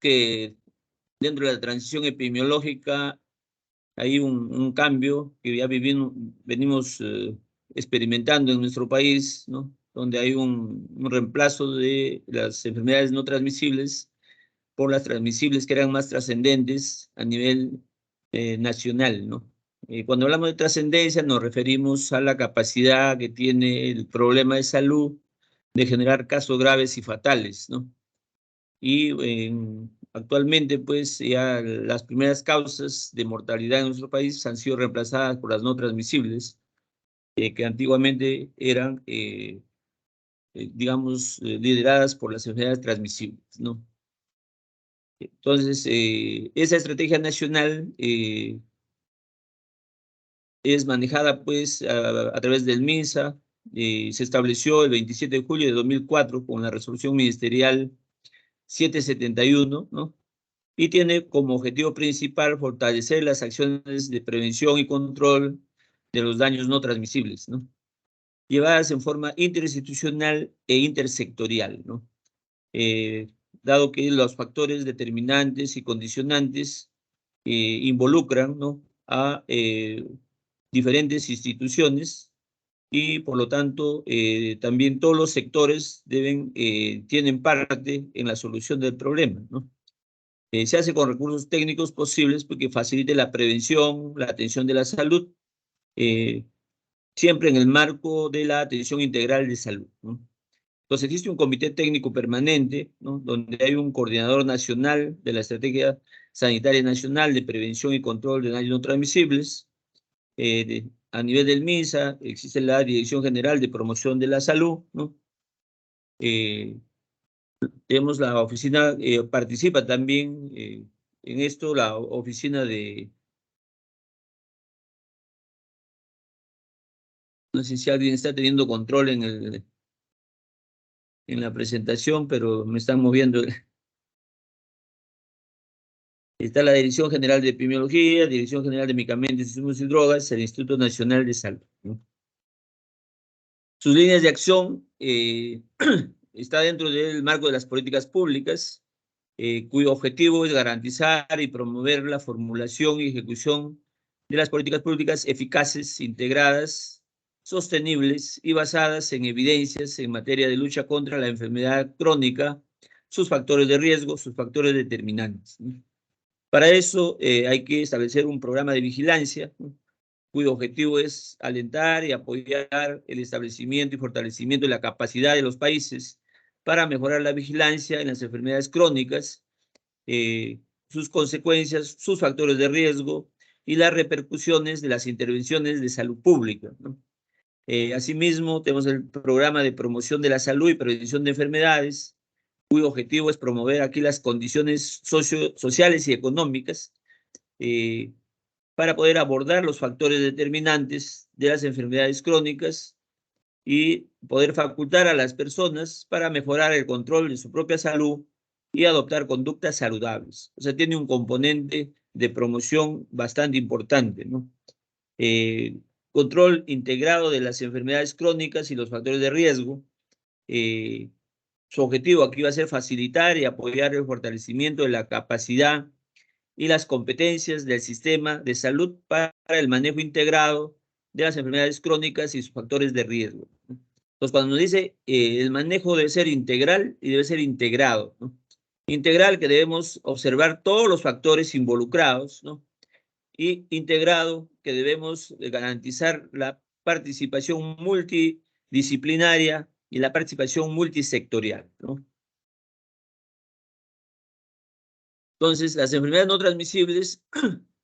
que dentro de la transición epidemiológica hay un cambio que ya venimos experimentando en nuestro país, ¿no? Donde hay un reemplazo de las enfermedades no transmisibles por las transmisibles que eran más trascendentes a nivel nacional, ¿no? Cuando hablamos de trascendencia nos referimos a la capacidad que tiene el problema de salud de generar casos graves y fatales, ¿no? Y actualmente, pues, ya las primeras causas de mortalidad en nuestro país han sido reemplazadas por las no transmisibles, que antiguamente eran, digamos, lideradas por las enfermedades transmisibles, ¿no? Entonces, esa estrategia nacional es manejada, pues, a través del MINSA. Se estableció el 27 de julio de 2004 con la resolución ministerial 771, ¿no? Y tiene como objetivo principal fortalecer las acciones de prevención y control de los daños no transmisibles, ¿no? Llevadas en forma interinstitucional e intersectorial, ¿no? Dado que los factores determinantes y condicionantes involucran, ¿no?, a diferentes instituciones y por lo tanto también todos los sectores tienen parte en la solución del problema, ¿no? Se hace con recursos técnicos posibles porque facilite la prevención, la atención de la salud, eh, siempre en el marco de la atención integral de salud, ¿no? Entonces existe un comité técnico permanente, ¿no?, donde hay un coordinador nacional de la Estrategia Sanitaria Nacional de Prevención y Control de Daños No Transmisibles. A nivel del MINSA existe la Dirección General de Promoción de la Salud, ¿no? Tenemos la oficina, participa también en esto la oficina de, no sé si alguien está teniendo control en la presentación, pero me están moviendo. Está la Dirección General de Epidemiología, Dirección General de Medicamentos, Insumos y Drogas, el Instituto Nacional de Salud, ¿no? Sus líneas de acción está dentro del marco de las políticas públicas, cuyo objetivo es garantizar y promover la formulación y ejecución de las políticas públicas eficaces, integradas, sostenibles y basadas en evidencias en materia de lucha contra la enfermedad crónica, sus factores de riesgo, sus factores determinantes, ¿no? Para eso hay que establecer un programa de vigilancia, ¿no?, cuyo objetivo es alentar y apoyar el establecimiento y fortalecimiento de la capacidad de los países para mejorar la vigilancia en las enfermedades crónicas, sus consecuencias, sus factores de riesgo y las repercusiones de las intervenciones de salud pública, ¿no? Asimismo, tenemos el programa de promoción de la salud y prevención de enfermedades, cuyo objetivo es promover aquí las condiciones sociales y económicas para poder abordar los factores determinantes de las enfermedades crónicas y poder facultar a las personas para mejorar el control de su propia salud y adoptar conductas saludables. O sea, tiene un componente de promoción bastante importante, ¿no? Control integrado de las enfermedades crónicas y los factores de riesgo. Su objetivo aquí va a ser facilitar y apoyar el fortalecimiento de la capacidad y las competencias del sistema de salud para el manejo integrado de las enfermedades crónicas y sus factores de riesgo. Entonces, cuando nos dice el manejo debe ser integral y debe ser integrado, ¿no? Integral, que debemos observar todos los factores involucrados, ¿no? Y integrado, que debemos garantizar la participación multidisciplinaria y la participación multisectorial, ¿no? Entonces, las enfermedades no transmisibles,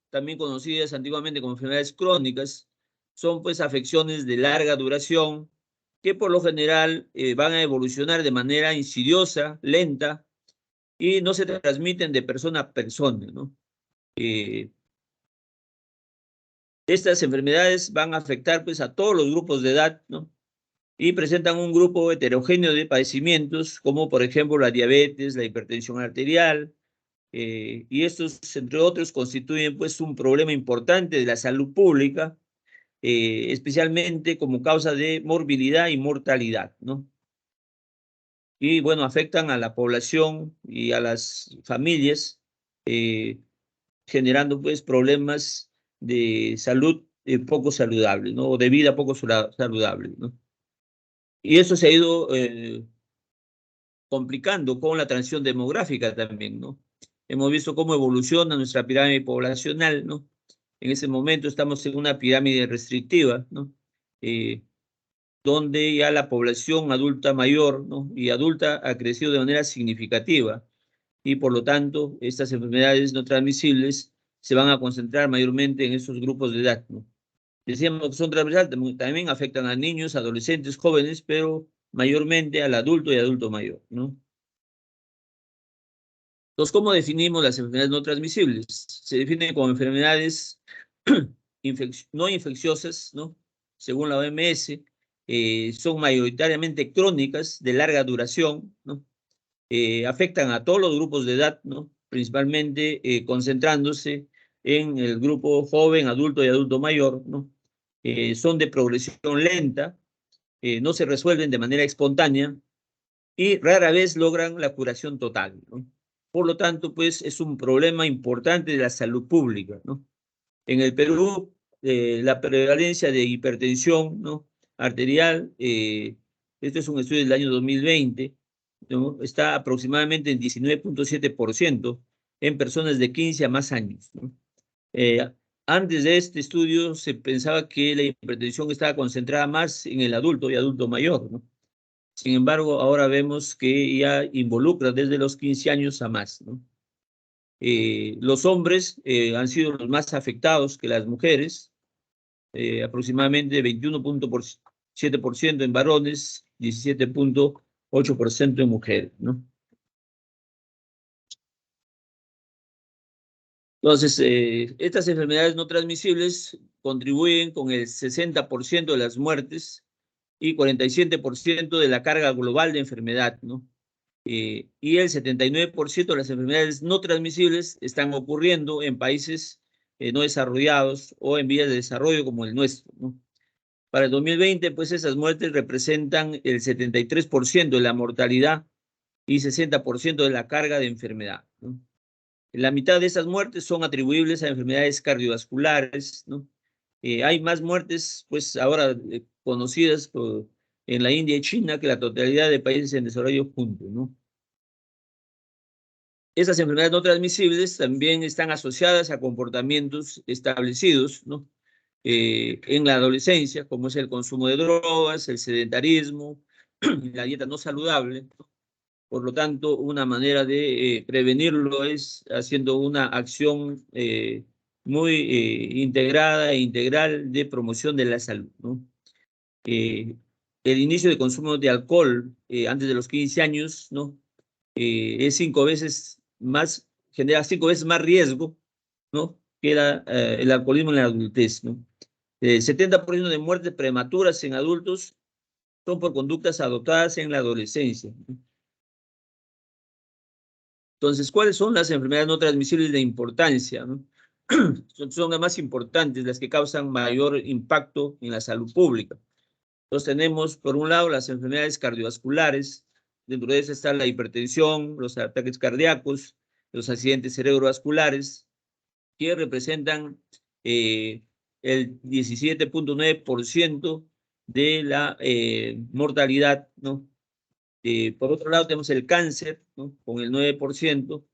también conocidas antiguamente como enfermedades crónicas, son pues afecciones de larga duración que por lo general van a evolucionar de manera insidiosa, lenta, y no se transmiten de persona a persona, ¿no? Estas enfermedades van a afectar pues a todos los grupos de edad, ¿no? Y presentan un grupo heterogéneo de padecimientos, como por ejemplo la diabetes, la hipertensión arterial, y estos, entre otros, constituyen pues un problema importante de la salud pública, especialmente como causa de morbilidad y mortalidad, ¿no? y, bueno, afectan a la población y a las familias, generando, pues, problemas de salud poco saludables, ¿no? O de vida poco saludable, ¿no? Y eso se ha ido complicando con la transición demográfica también, ¿no? Hemos visto cómo evoluciona nuestra pirámide poblacional, ¿no? En ese momento estamos en una pirámide restrictiva, ¿no? Donde ya la población adulta mayor, ¿no? Y adulta ha crecido de manera significativa y por lo tanto estas enfermedades no transmisibles se van a concentrar mayormente en esos grupos de edad, ¿no? Decíamos que son transversales, también afectan a niños, adolescentes, jóvenes, pero mayormente al adulto y adulto mayor, ¿no? Entonces, ¿cómo definimos las enfermedades no transmisibles? Se definen como enfermedades no infecciosas, ¿no? Según la OMS, son mayoritariamente crónicas, de larga duración, ¿no? Afectan a todos los grupos de edad, ¿no? Principalmente concentrándose en el grupo joven, adulto y adulto mayor, ¿no? Son de progresión lenta, no se resuelven de manera espontánea y rara vez logran la curación total, ¿no? Por lo tanto, pues es un problema importante de la salud pública, ¿no? En el Perú, la prevalencia de hipertensión, ¿no? Arterial, este es un estudio del año 2020, ¿no? Está aproximadamente en 19.7% en personas de 15 a más años, ¿no? Eh, Antes de este estudio se pensaba que la hipertensión estaba concentrada más en el adulto y adulto mayor, ¿no? Sin embargo, ahora vemos que ya involucra desde los 15 años a más, ¿no? Los hombres han sido los más afectados que las mujeres, aproximadamente 21.7% en varones, 17.8% en mujeres, ¿no? Entonces, estas enfermedades no transmisibles contribuyen con el 60% de las muertes y 47% de la carga global de enfermedad, ¿no? Y el 79% de las enfermedades no transmisibles están ocurriendo en países no desarrollados o en vías de desarrollo como el nuestro, ¿no? Para el 2020, pues esas muertes representan el 73% de la mortalidad y 60% de la carga de enfermedad, ¿no? La mitad de esas muertes son atribuibles a enfermedades cardiovasculares, ¿no? Hay más muertes, pues ahora conocidas en la India y China que la totalidad de países en desarrollo juntos, ¿no? Esas enfermedades no transmisibles también están asociadas a comportamientos establecidos, ¿no? En la adolescencia, como es el consumo de drogas, el sedentarismo, la dieta no saludable, ¿no? Por lo tanto, una manera de prevenirlo es haciendo una acción muy integrada e integral de promoción de la salud, ¿no? Eh, el inicio de consumo de alcohol antes de los 15 años, ¿no? Es 5 veces más, genera 5 veces más riesgo, ¿no? Que el alcoholismo en la adultez, ¿no? 70% de muertes prematuras en adultos son por conductas adoptadas en la adolescencia, ¿no? Entonces, ¿cuáles son las enfermedades no transmisibles de importancia, ¿no? Son las más importantes, las que causan mayor impacto en la salud pública. Entonces tenemos, por un lado, las enfermedades cardiovasculares, dentro de eso está la hipertensión, los ataques cardíacos, los accidentes cerebrovasculares, que representan el 17.9% de la mortalidad, ¿no? Por otro lado, tenemos el cáncer, ¿no? Con el 9%,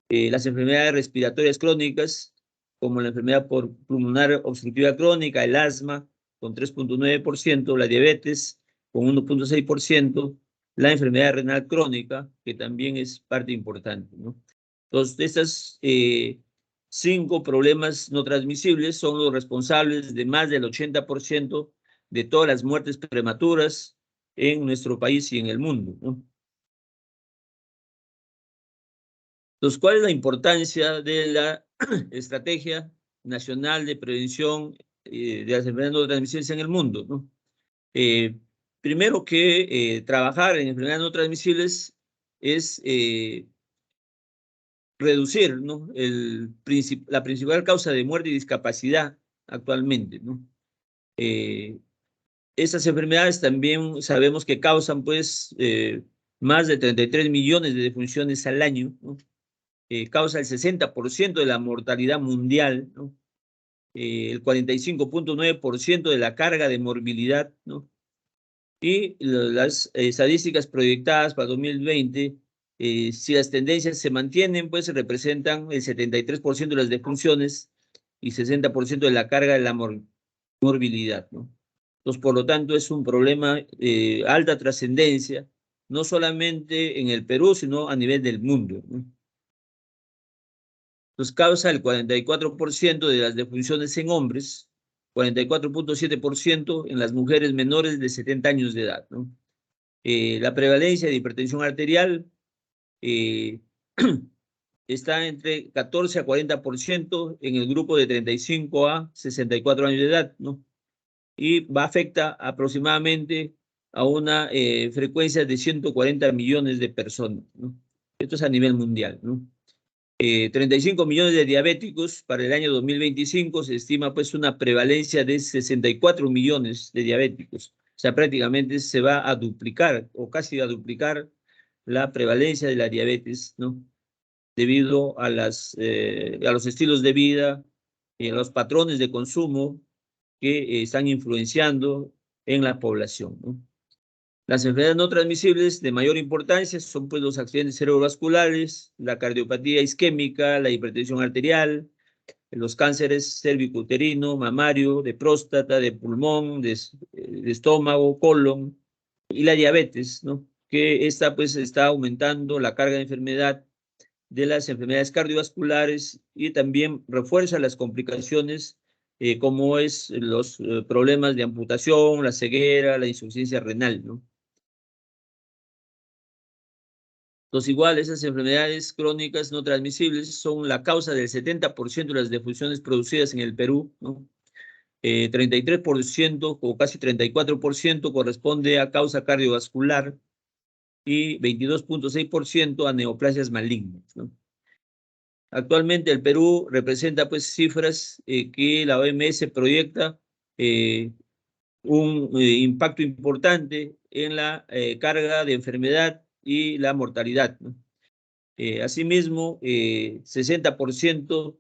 las enfermedades respiratorias crónicas, como la enfermedad pulmonar obstructiva crónica, el asma, con 3.9%, la diabetes, con 1.6%, la enfermedad renal crónica, que también es parte importante, ¿no? Entonces, estas 5 problemas no transmisibles son los responsables de más del 80% de todas las muertes prematuras en nuestro país y en el mundo, ¿no? Entonces, ¿cuál es la importancia de la estrategia nacional de prevención de las enfermedades no transmisibles en el mundo, ¿no? Primero que trabajar en enfermedades no transmisibles es reducir, ¿no? La principal causa de muerte y discapacidad actualmente, ¿no? Esas enfermedades también sabemos que causan, pues, más de 33 millones de defunciones al año, ¿no? Causa el 60% de la mortalidad mundial, ¿no? El 45.9% de la carga de morbilidad, ¿no? Y las estadísticas proyectadas para 2020, si las tendencias se mantienen, pues representan el 73% de las defunciones y 60% de la carga de la morbilidad, ¿no? Entonces, por lo tanto, es un problema alta trascendencia, no solamente en el Perú, sino a nivel del mundo, ¿no? Entonces, causa el 44% de las defunciones en hombres, 44.7% en las mujeres menores de 70 años de edad, ¿no? La prevalencia de hipertensión arterial eh, está entre 14 a 40% en el grupo de 35 a 64 años de edad, ¿no? Y afecta aproximadamente a una frecuencia de 140 millones de personas, ¿no? Esto es a nivel mundial, ¿no? 35 millones de diabéticos para el año 2025, se estima pues una prevalencia de 64 millones de diabéticos. O sea, prácticamente se va a duplicar o casi a duplicar la prevalencia de la diabetes, ¿no? Debido a los estilos de vida y a los patrones de consumo que están influenciando en la población, ¿no? Las enfermedades no transmisibles de mayor importancia son pues los accidentes cerebrovasculares, la cardiopatía isquémica, la hipertensión arterial, los cánceres cérvico-uterino, mamario, de próstata, de pulmón, de estómago, colon y la diabetes, ¿no? Que esta pues está aumentando la carga de enfermedad de las enfermedades cardiovasculares y también refuerza las complicaciones como es los problemas de amputación, la ceguera, la insuficiencia renal, ¿no? Entonces, igual, esas enfermedades crónicas no transmisibles son la causa del 70% de las defunciones producidas en el Perú, ¿no? 33% o casi 34% corresponde a causa cardiovascular y 22.6% a neoplasias malignas, ¿no? Actualmente el Perú representa pues cifras que la OMS proyecta eh, un impacto importante en la carga de enfermedad y la mortalidad, ¿no? Asimismo, 60%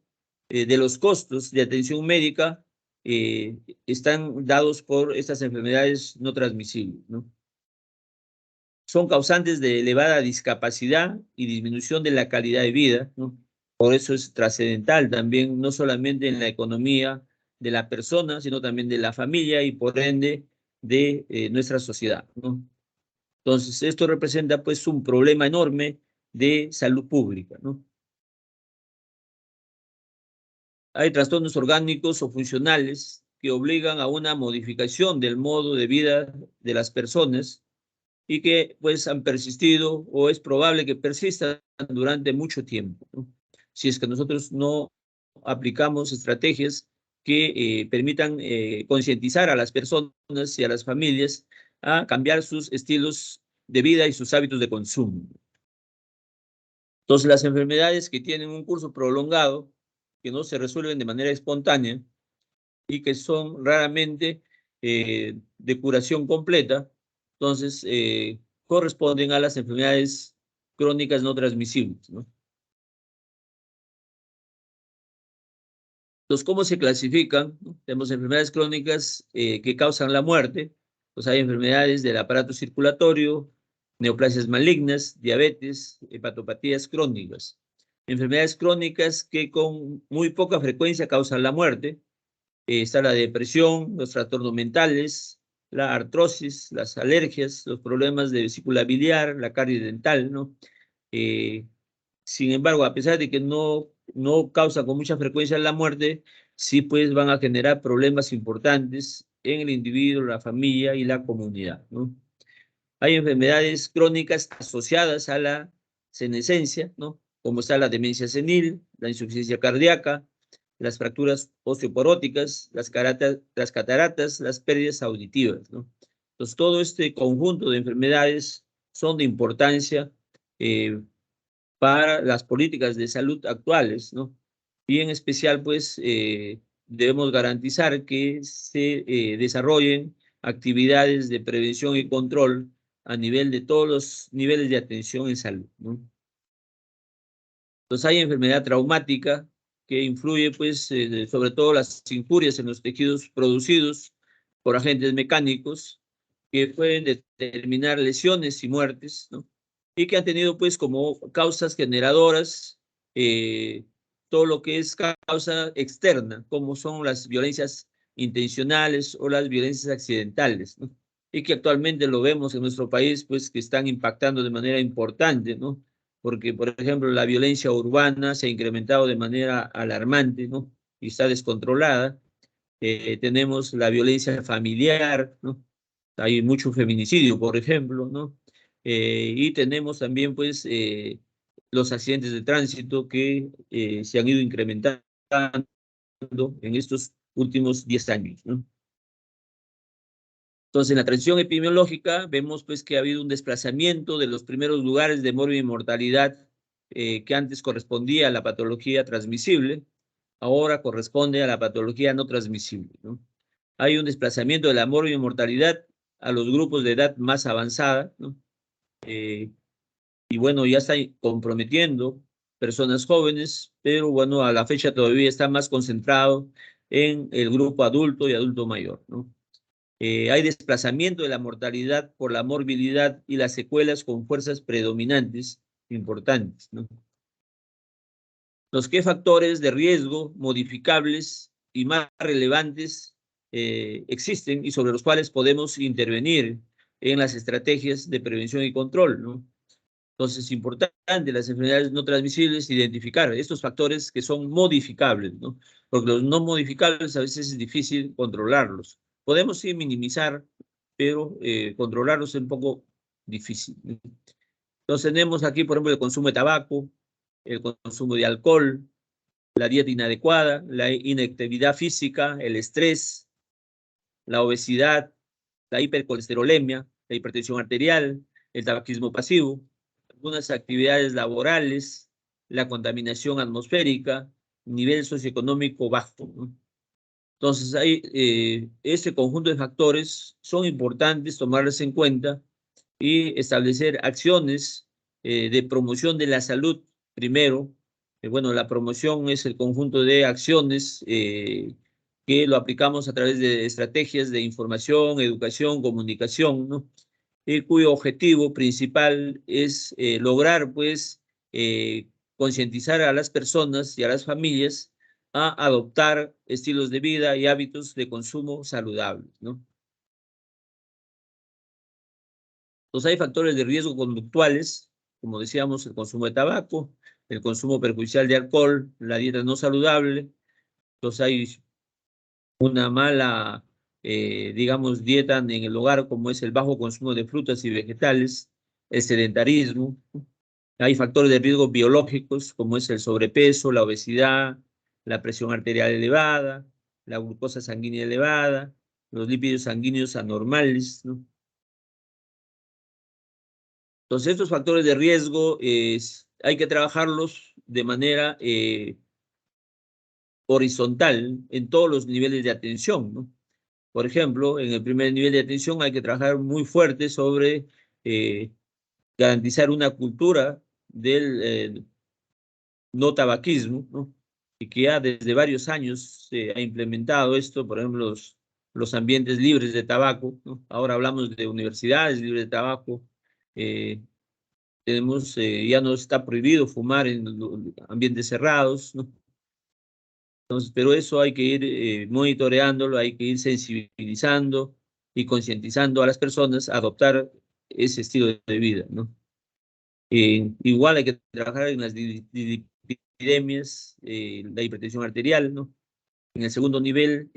de los costos de atención médica están dados por estas enfermedades no transmisibles, ¿no? Son causantes de elevada discapacidad y disminución de la calidad de vida, ¿no? Por eso es trascendental también, no solamente en la economía de la persona, sino también de la familia y por ende de nuestra sociedad, ¿no? Entonces, esto representa pues un problema enorme de salud pública, ¿no? Hay trastornos orgánicos o funcionales que obligan a una modificación del modo de vida de las personas y que pues han persistido o es probable que persistan durante mucho tiempo, ¿no? Si es que nosotros no aplicamos estrategias que permitan concientizar a las personas y a las familias a cambiar sus estilos de vida y sus hábitos de consumo. Entonces, las enfermedades que tienen un curso prolongado, que no se resuelven de manera espontánea y que son raramente de curación completa, entonces corresponden a las enfermedades crónicas no transmisibles, ¿no? Entonces, ¿cómo se clasifican? Tenemos enfermedades crónicas que causan la muerte, pues hay enfermedades del aparato circulatorio, neoplasias malignas, diabetes, hepatopatías crónicas. Enfermedades crónicas que con muy poca frecuencia causan la muerte. Está la depresión, los trastornos mentales, la artrosis, las alergias, los problemas de vesícula biliar, la caries dental, ¿no? Eh, Sin embargo, a pesar de que no causa con mucha frecuencia la muerte, sí pues van a generar problemas importantes en el individuo, la familia y la comunidad, ¿no? Hay enfermedades crónicas asociadas a la senescencia, ¿no? Como está la demencia senil, la insuficiencia cardíaca, las fracturas osteoporóticas, las cataratas, las pérdidas auditivas, ¿no? Entonces, todo este conjunto de enfermedades son de importancia eh, para las políticas de salud actuales, ¿no? Y en especial, pues, debemos garantizar que se desarrollen actividades de prevención y control a nivel de todos los niveles de atención en salud, ¿no? Entonces hay enfermedad traumática que influye, pues, sobre todo las injurias en los tejidos producidos por agentes mecánicos que pueden determinar lesiones y muertes, ¿no? Y que han tenido, pues, como causas generadoras todo lo que es causa externa, como son las violencias intencionales o las violencias accidentales, ¿no? Y que actualmente lo vemos en nuestro país, pues, que están impactando de manera importante, ¿no? Porque, por ejemplo, la violencia urbana se ha incrementado de manera alarmante, ¿no? Y está descontrolada. Tenemos la violencia familiar, ¿no? Hay mucho feminicidio, por ejemplo, ¿no? Y tenemos también, pues, los accidentes de tránsito que se han ido incrementando en estos últimos 10 años, ¿no? Entonces, en la transición epidemiológica vemos, pues, que ha habido un desplazamiento de los primeros lugares de morbi-mortalidad que antes correspondía a la patología transmisible, ahora corresponde a la patología no transmisible, ¿no? Hay un desplazamiento de la morbi-mortalidad a los grupos de edad más avanzada, ¿no? Y bueno, ya está comprometiendo personas jóvenes, pero bueno, a la fecha todavía está más concentrado en el grupo adulto y adulto mayor, ¿no? Hay desplazamiento de la mortalidad por la morbilidad y las secuelas con fuerzas predominantes importantes, ¿no? Los qué factores de riesgo modificables y más relevantes existen y sobre los cuales podemos intervenir en las estrategias de prevención y control, ¿no? Entonces, es importante las enfermedades no transmisibles identificar estos factores que son modificables, ¿no? Porque los no modificables a veces es difícil controlarlos. Podemos sí minimizar, pero controlarlos es un poco difícil, ¿no? Entonces tenemos aquí, por ejemplo, el consumo de tabaco, el consumo de alcohol, la dieta inadecuada, la inactividad física, el estrés, la obesidad, la hipercolesterolemia, la hipertensión arterial, el tabaquismo pasivo, algunas actividades laborales, la contaminación atmosférica, nivel socioeconómico bajo, ¿no? Entonces, hay, este conjunto de factores son importantes tomarlos en cuenta y establecer acciones de promoción de la salud primero. Bueno, la promoción es el conjunto de acciones que lo aplicamos a través de estrategias de información, educación, comunicación, ¿no? Cuyo objetivo principal es lograr, pues, concientizar a las personas y a las familias a adoptar estilos de vida y hábitos de consumo saludables, ¿no? Entonces hay factores de riesgo conductuales, como decíamos, el consumo de tabaco, el consumo perjudicial de alcohol, la dieta no saludable. Entonces hay una mala, digamos, dieta en el hogar, como es el bajo consumo de frutas y vegetales, el sedentarismo. Hay factores de riesgo biológicos, como es el sobrepeso, la obesidad, la presión arterial elevada, la glucosa sanguínea elevada, los lípidos sanguíneos anormales, ¿no? Entonces, estos factores de riesgo hay que trabajarlos de manera horizontal en todos los niveles de atención, ¿no? Por ejemplo, en el primer nivel de atención hay que trabajar muy fuerte sobre garantizar una cultura del no tabaquismo, ¿no? Y que ya desde varios años se ha implementado esto, por ejemplo, los ambientes libres de tabaco, ¿no? Ahora hablamos de universidades libres de tabaco. eh, Tenemos, ya no está prohibido fumar en ambientes cerrados, ¿no? Entonces, pero eso hay que ir monitoreándolo, hay que ir sensibilizando y concientizando a las personas a adoptar ese estilo de vida, ¿no? Igual hay que trabajar en las epidemias, la hipertensión arterial, ¿no? En el segundo nivel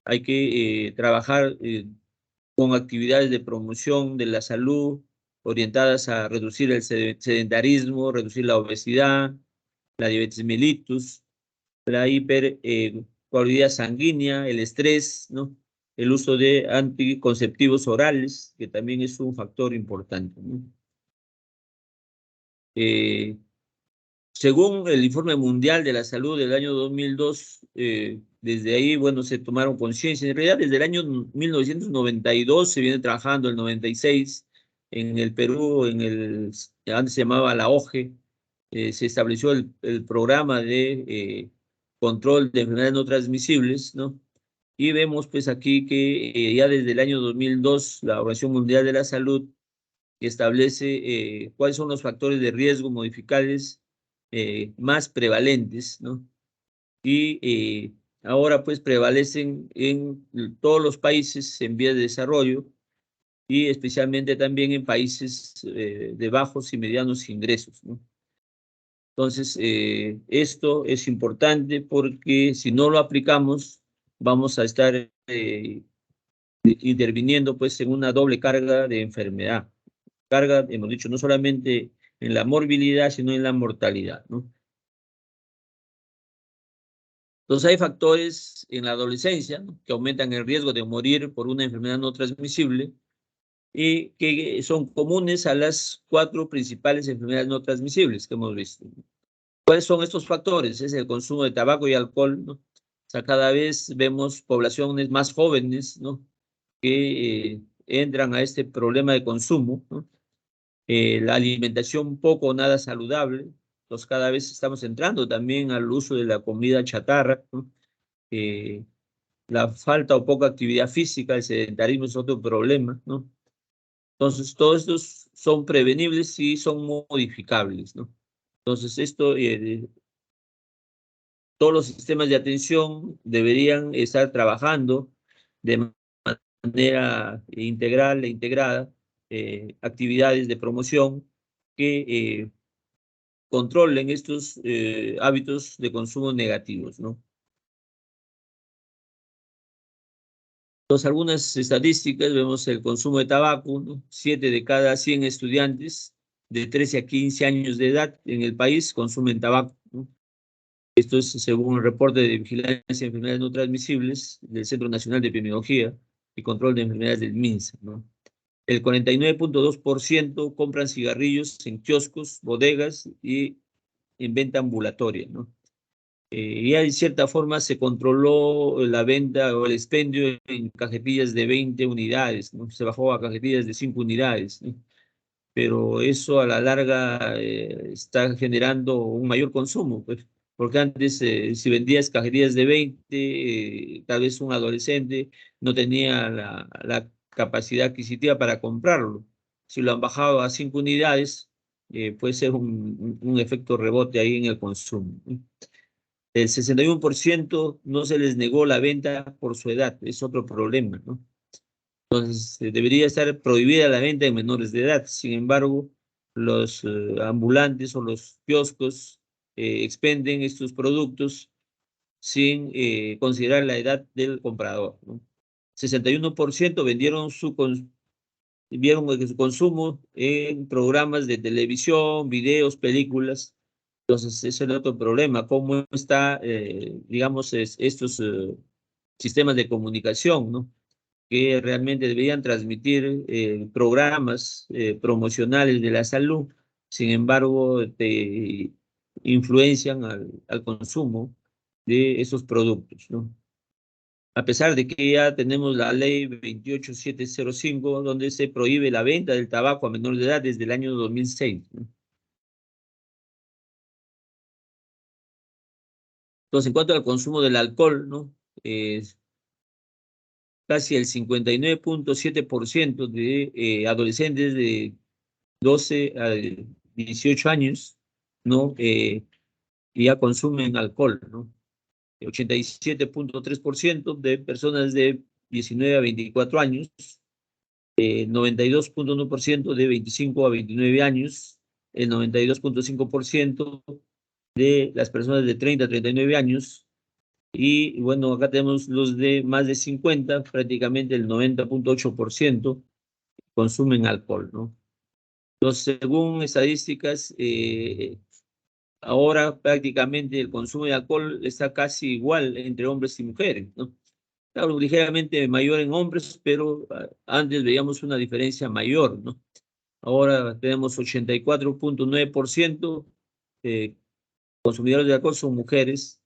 hay que trabajar con actividades de promoción de la salud orientadas a reducir el sedentarismo, reducir la obesidad, la diabetes mellitus, la hipercoagulabilidad sanguínea, el estrés, ¿no? El uso de anticonceptivos orales, que también es un factor importante, ¿no? Eh, Según el Informe Mundial de la Salud del año 2002, desde ahí, bueno, se tomaron conciencia. En realidad, desde el año 1992 se viene trabajando, el 96, en el Perú, antes se llamaba la OGE, se estableció el programa de control de enfermedades no transmisibles, ¿no? Y vemos pues aquí que ya desde el año 2002 la Organización Mundial de la Salud establece cuáles son los factores de riesgo modificables más prevalentes, ¿no? Y ahora pues prevalecen en todos los países en vías de desarrollo y especialmente también en países de bajos y medianos ingresos, ¿no? Entonces, esto es importante porque si no lo aplicamos, vamos a estar interviniendo pues en una doble carga de enfermedad. Carga, hemos dicho, no solamente en la morbilidad, sino en la mortalidad, ¿no? Entonces hay factores en la adolescencia, ¿no?, que aumentan el riesgo de morir por una enfermedad no transmisible y que son comunes a las 4 principales enfermedades no transmisibles que hemos visto. ¿Cuáles son estos factores? Es el consumo de tabaco y alcohol, ¿no? O sea, cada vez vemos poblaciones más jóvenes, ¿no?, que entran a este problema de consumo, ¿no? La alimentación poco o nada saludable, pues cada vez estamos entrando también al uso de la comida chatarra, ¿no? Eh, la falta o poca actividad física, el sedentarismo es otro problema, ¿no? Entonces, todos estos son prevenibles y son modificables, ¿no? Entonces, todos los sistemas de atención deberían estar trabajando de manera integral e integrada, actividades de promoción que controlen estos hábitos de consumo negativos, ¿no? Entonces, algunas estadísticas, vemos el consumo de tabaco, ¿no? 7 de cada 100 estudiantes de 13 a 15 años de edad en el país consumen tabaco, ¿no? Esto es según el reporte de vigilancia de enfermedades no transmisibles del Centro Nacional de Epidemiología y Control de Enfermedades del MINSA, ¿no? El 49.2% compran cigarrillos en kioscos, bodegas y en venta ambulatoria, ¿no? Ya de cierta forma se controló la venta o el expendio en cajetillas de 20 unidades, ¿no? Se bajó a cajetillas de 5 unidades, ¿no? Pero eso a la larga está generando un mayor consumo, pues, porque antes si vendías cajetillas de 20, tal vez un adolescente no tenía la capacidad adquisitiva para comprarlo. Si lo han bajado a 5 unidades, puede ser un efecto rebote ahí en el consumo, ¿no? El 61% no se les negó la venta por su edad, es otro problema, ¿no? Entonces, debería estar prohibida la venta en menores de edad. Sin embargo, los ambulantes o los kioscos expenden estos productos sin considerar la edad del comprador, ¿no? 61% vieron su consumo en programas de televisión, videos, películas. Entonces, ese es el otro problema, cómo está, digamos, estos sistemas de comunicación, ¿no?, que realmente deberían transmitir programas promocionales de la salud, sin embargo, te influencian al consumo de esos productos, ¿no? A pesar de que ya tenemos la ley 28705, donde se prohíbe la venta del tabaco a menores de edad desde el año 2006, ¿no? Entonces, en cuanto al consumo del alcohol, ¿no? Casi el 59.7% de adolescentes de 12 a 18 años, ¿no? Ya consumen alcohol, ¿no? 87.3% de personas de 19 a 24 años, 92.1% de 25 a 29 años, el 92.5% de las personas de 30 a 39 años, y bueno, acá tenemos los de más de 50, prácticamente el 90.8% consumen alcohol, ¿no? Entonces, según estadísticas, ahora prácticamente el consumo de alcohol está casi igual entre hombres y mujeres, ¿no? Claro, ligeramente mayor en hombres, pero antes veíamos una diferencia mayor, ¿no? Ahora tenemos 84.9% consumidores de alcohol son mujeres,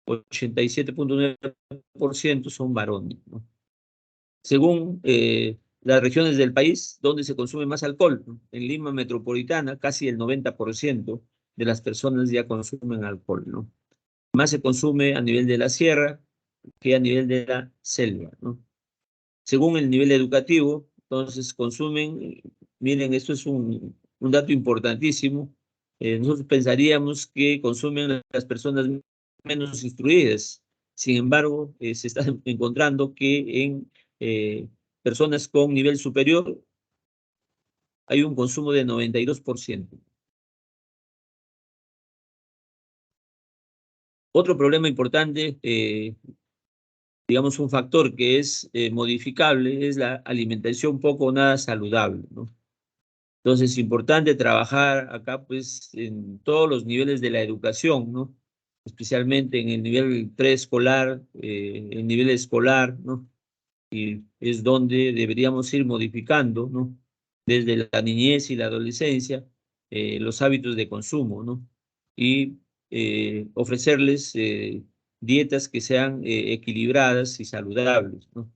87.9% son varones, ¿no? Según las regiones del país donde se consume más alcohol, ¿no? En Lima metropolitana, casi el 90% de las personas ya consumen alcohol, ¿no? Más se consume a nivel de la sierra que a nivel de la selva, ¿no? Según el nivel educativo, entonces consumen, miren, esto es un dato importantísimo. Nosotros pensaríamos que consumen las personas menos instruidas. Sin embargo, se está encontrando que en personas con nivel superior hay un consumo de 92%. Otro problema importante, digamos un factor que es modificable, es la alimentación poco o nada saludable, ¿no? Entonces es importante trabajar acá, pues, en todos los niveles de la educación, ¿no? Especialmente en el nivel preescolar, el nivel escolar, ¿no? Y es donde deberíamos ir modificando, ¿no? Desde la niñez y la adolescencia, los hábitos de consumo, ¿no? Y ofrecerles dietas que sean equilibradas y saludables, ¿no?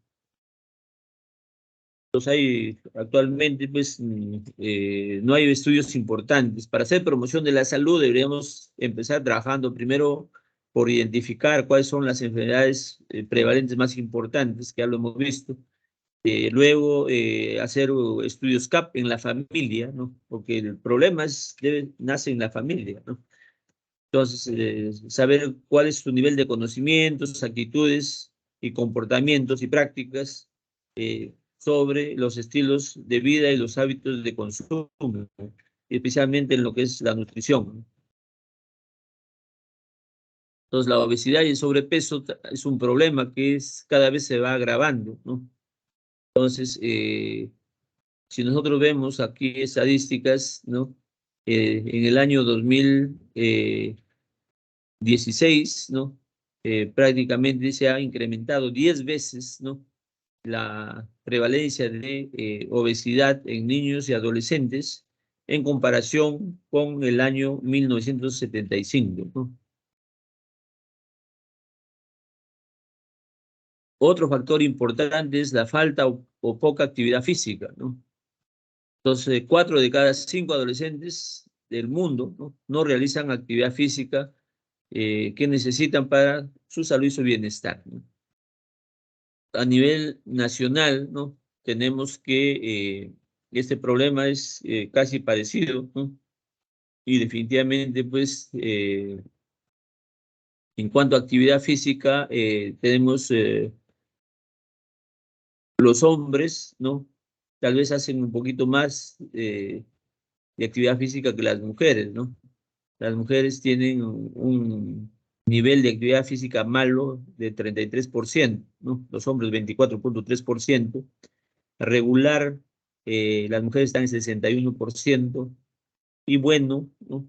Pues hay actualmente, pues, no hay estudios importantes. Para hacer promoción de la salud deberíamos empezar trabajando primero por identificar cuáles son las enfermedades prevalentes más importantes, que ya lo hemos visto. Luego, hacer estudios CAP en la familia, ¿no? Porque el problema nace en la familia, ¿no? Entonces, saber cuál es tu nivel de conocimientos, actitudes y comportamientos y prácticas sobre los estilos de vida y los hábitos de consumo, ¿no? Especialmente en lo que es la nutrición, ¿no? Entonces, la obesidad y el sobrepeso es un problema que cada vez se va agravando, ¿no? Entonces, si nosotros vemos aquí estadísticas, ¿no? En el año 2016, ¿no? Prácticamente se ha incrementado 10 veces, ¿no? La prevalencia de obesidad en niños y adolescentes en comparación con el año 1975, ¿no? Otro factor importante es la falta o poca actividad física, ¿no? Entonces, 4 de cada 5 adolescentes del mundo, ¿no? No realizan actividad física que necesitan para su salud y su bienestar, ¿no? A nivel nacional, ¿no? Tenemos que este problema es casi parecido, ¿no? Y definitivamente, pues, en cuanto a actividad física, tenemos los hombres, ¿no? Tal vez hacen un poquito más de actividad física que las mujeres, ¿no? Las mujeres tienen un nivel de actividad física malo de 33%, ¿no? Los hombres 24,3%. Regular, las mujeres están en 61%. Y bueno, ¿no?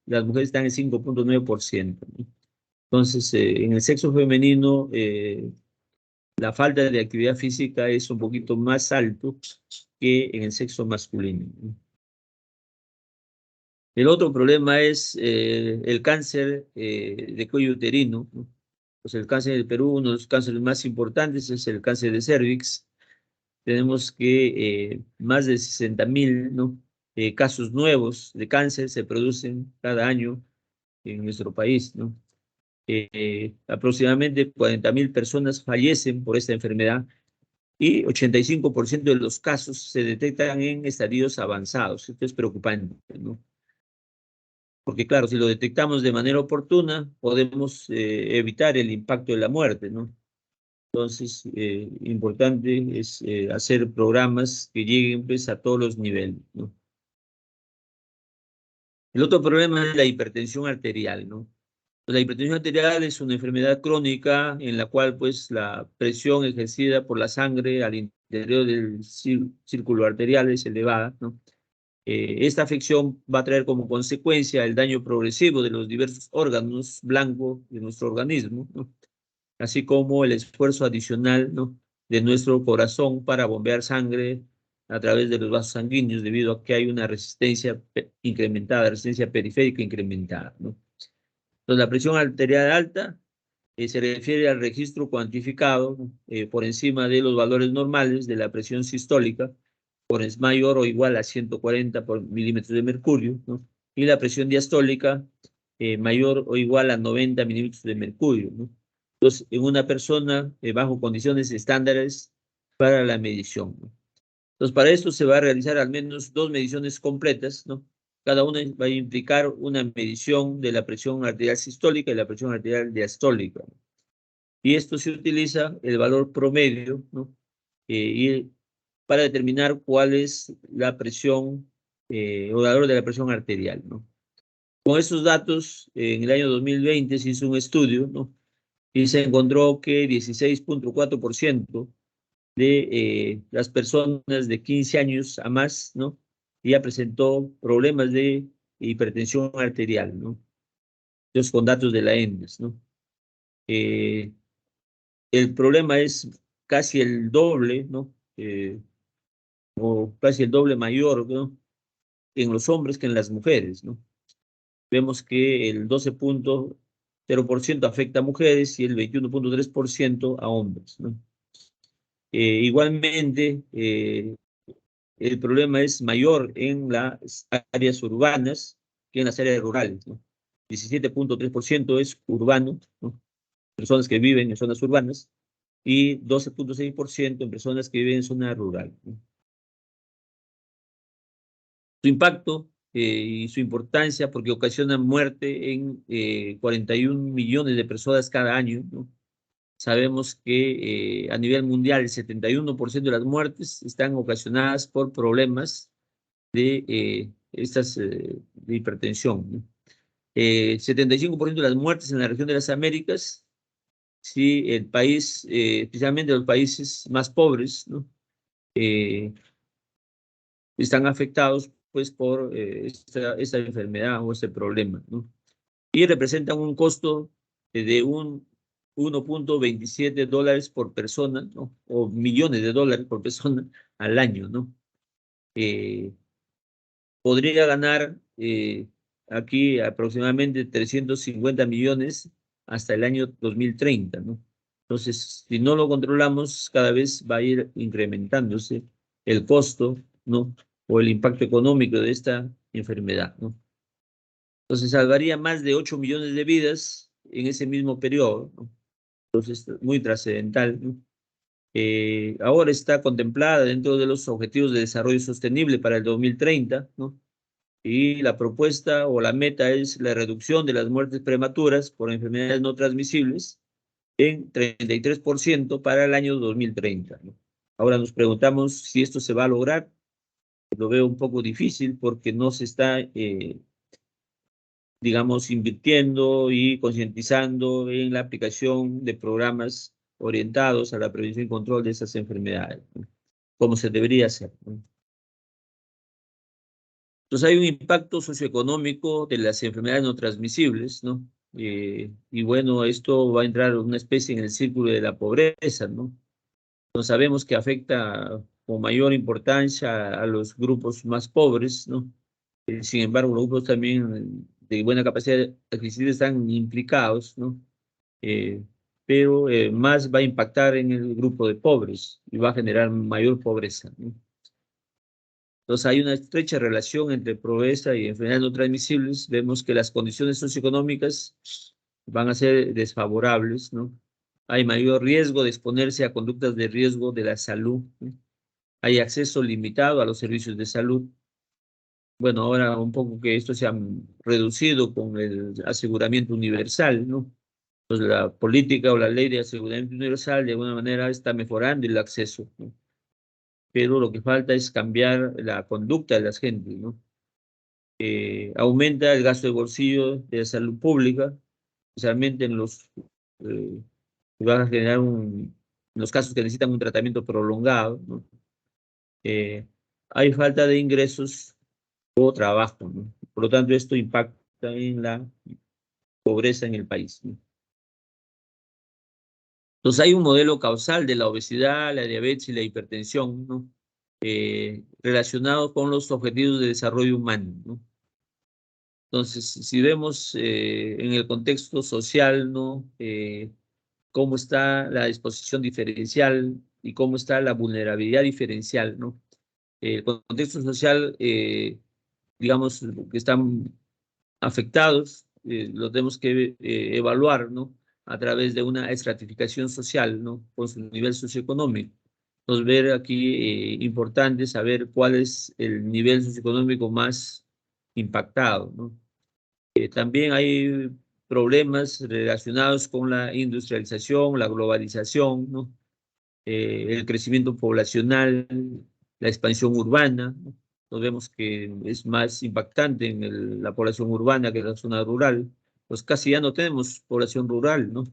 Las mujeres están en 5,9%, ¿no? Entonces, en el sexo femenino, la falta de actividad física es un poquito más alto que en el sexo masculino, ¿no? El otro problema es el cáncer de cuello uterino, ¿no? Pues el cáncer del Perú, uno de los cánceres más importantes es el cáncer de cervix. Tenemos que más de 60.000, ¿no? Casos nuevos de cáncer se producen cada año en nuestro país, ¿no? Aproximadamente 40.000 personas fallecen por esta enfermedad y 85% de los casos se detectan en estadios avanzados. Esto es preocupante, ¿no? Porque claro, si lo detectamos de manera oportuna, podemos evitar el impacto de la muerte, ¿no? Entonces, importante es hacer programas que lleguen, pues, a todos los niveles, ¿no? El otro problema es la hipertensión arterial, ¿no? La hipertensión arterial es una enfermedad crónica en la cual, pues, la presión ejercida por la sangre al interior del círculo arterial es elevada, ¿no? Esta afección va a traer como consecuencia el daño progresivo de los diversos órganos blancos de nuestro organismo, ¿no? Así como el esfuerzo adicional, ¿no? De nuestro corazón para bombear sangre a través de los vasos sanguíneos debido a que hay una resistencia incrementada, resistencia periférica incrementada, ¿no? Entonces, la presión arterial alta se refiere al registro cuantificado por encima de los valores normales de la presión sistólica, es mayor o igual a 140 por milímetros de mercurio, ¿no? Y la presión diastólica mayor o igual a 90 milímetros de mercurio, ¿no? Entonces, en una persona bajo condiciones estándares para la medición, ¿no? Entonces, para esto se va a realizar al menos 2 mediciones completas, ¿no? Cada una va a implicar una medición de la presión arterial sistólica y la presión arterial diastólica, ¿no? Y esto se utiliza el valor promedio, ¿no? Y para determinar cuál es la presión o valor de la presión arterial, ¿no? Con estos datos, en el año 2020 se hizo un estudio, ¿no? Y se encontró que 16.4% de las personas de 15 años a más, ¿no? Ya presentó problemas de hipertensión arterial, ¿no? Entonces, con datos de la ENDES, ¿no? Eh, el problema es casi el doble, ¿no? O casi el doble mayor, ¿no? En los hombres que en las mujeres, ¿no? Vemos que el 12.0% afecta a mujeres y el 21.3% a hombres, ¿no? Igualmente, el problema es mayor en las áreas urbanas que en las áreas rurales, ¿no? 17.3% es urbano, ¿no? Personas que viven en zonas urbanas, y 12.6% en personas que viven en zona rural, ¿no? Su impacto y su importancia, porque ocasiona muerte en 41 millones de personas cada año, ¿no? Sabemos que a nivel mundial el 71% de las muertes están ocasionadas por problemas de de hipertensión, ¿no? 75% de las muertes en la región de las Américas, sí, el país, especialmente los países más pobres, ¿no? Eh, están afectados pues por esta enfermedad o este problema, ¿no? Y representan un costo de un 1.27 dólares por persona, ¿no? O millones de dólares por persona al año, ¿no? Eh, Podría ganar aquí aproximadamente 350 millones hasta el año 2030, ¿no? Entonces, si no lo controlamos, cada vez va a ir incrementándose el costo, ¿no? O el impacto económico de esta enfermedad, ¿no? Entonces, salvaría más de 8 millones de vidas en ese mismo periodo, ¿no? Entonces, muy trascendental, ¿no? Ahora está contemplada dentro de los Objetivos de Desarrollo Sostenible para el 2030, ¿no? Y la propuesta o la meta es la reducción de las muertes prematuras por enfermedades no transmisibles en 33% para el año 2030, ¿no? Ahora nos preguntamos si esto se va a lograr. Lo veo un poco difícil porque no se está, digamos, invirtiendo y concientizando en la aplicación de programas orientados a la prevención y control de esas enfermedades, ¿no? Como se debería hacer, ¿no? Entonces hay un impacto socioeconómico de las enfermedades no transmisibles, ¿no? Y bueno, esto va a entrar una especie en el círculo de la pobreza, ¿no? Entonces sabemos que afecta con mayor importancia a los grupos más pobres, ¿no? Sin embargo, los grupos también de buena capacidad adquisitiva están implicados, ¿no? Eh, pero más va a impactar en el grupo de pobres y va a generar mayor pobreza, ¿no? Entonces hay una estrecha relación entre pobreza y enfermedades no transmisibles. Vemos que las condiciones socioeconómicas van a ser desfavorables, ¿no? Hay mayor riesgo de exponerse a conductas de riesgo de la salud, ¿no? Hay acceso limitado a los servicios de salud. Bueno, ahora un poco que esto se ha reducido con el aseguramiento universal, ¿no? Pues la política o la ley de aseguramiento universal de alguna manera está mejorando el acceso, ¿no? Pero lo que falta es cambiar la conducta de las gentes, ¿no? Aumenta el gasto de bolsillo de la salud pública, especialmente en que van a generar en los casos que necesitan un tratamiento prolongado, ¿no? Eh, Hay falta de ingresos o trabajo, ¿no? Por lo tanto, esto impacta en la pobreza en el país, ¿no? Entonces, hay un modelo causal de la obesidad, la diabetes y la hipertensión, ¿no? Relacionado con los objetivos de desarrollo humano, ¿no? Entonces, si vemos en el contexto social, ¿no? cómo está la exposición diferencial y cómo está la vulnerabilidad diferencial, ¿no? El contexto social, digamos, que están afectados, lo tenemos que evaluar, ¿no? A través de una estratificación social, ¿no? Con su nivel socioeconómico. Entonces, ver aquí, importante saber cuál es el nivel socioeconómico más impactado, ¿no? También hay problemas relacionados con la industrialización, la globalización, ¿no? El crecimiento poblacional, la expansión urbana, ¿no? Nos vemos que es más impactante en la población urbana que en la zona rural. Pues casi ya no tenemos población rural, ¿no?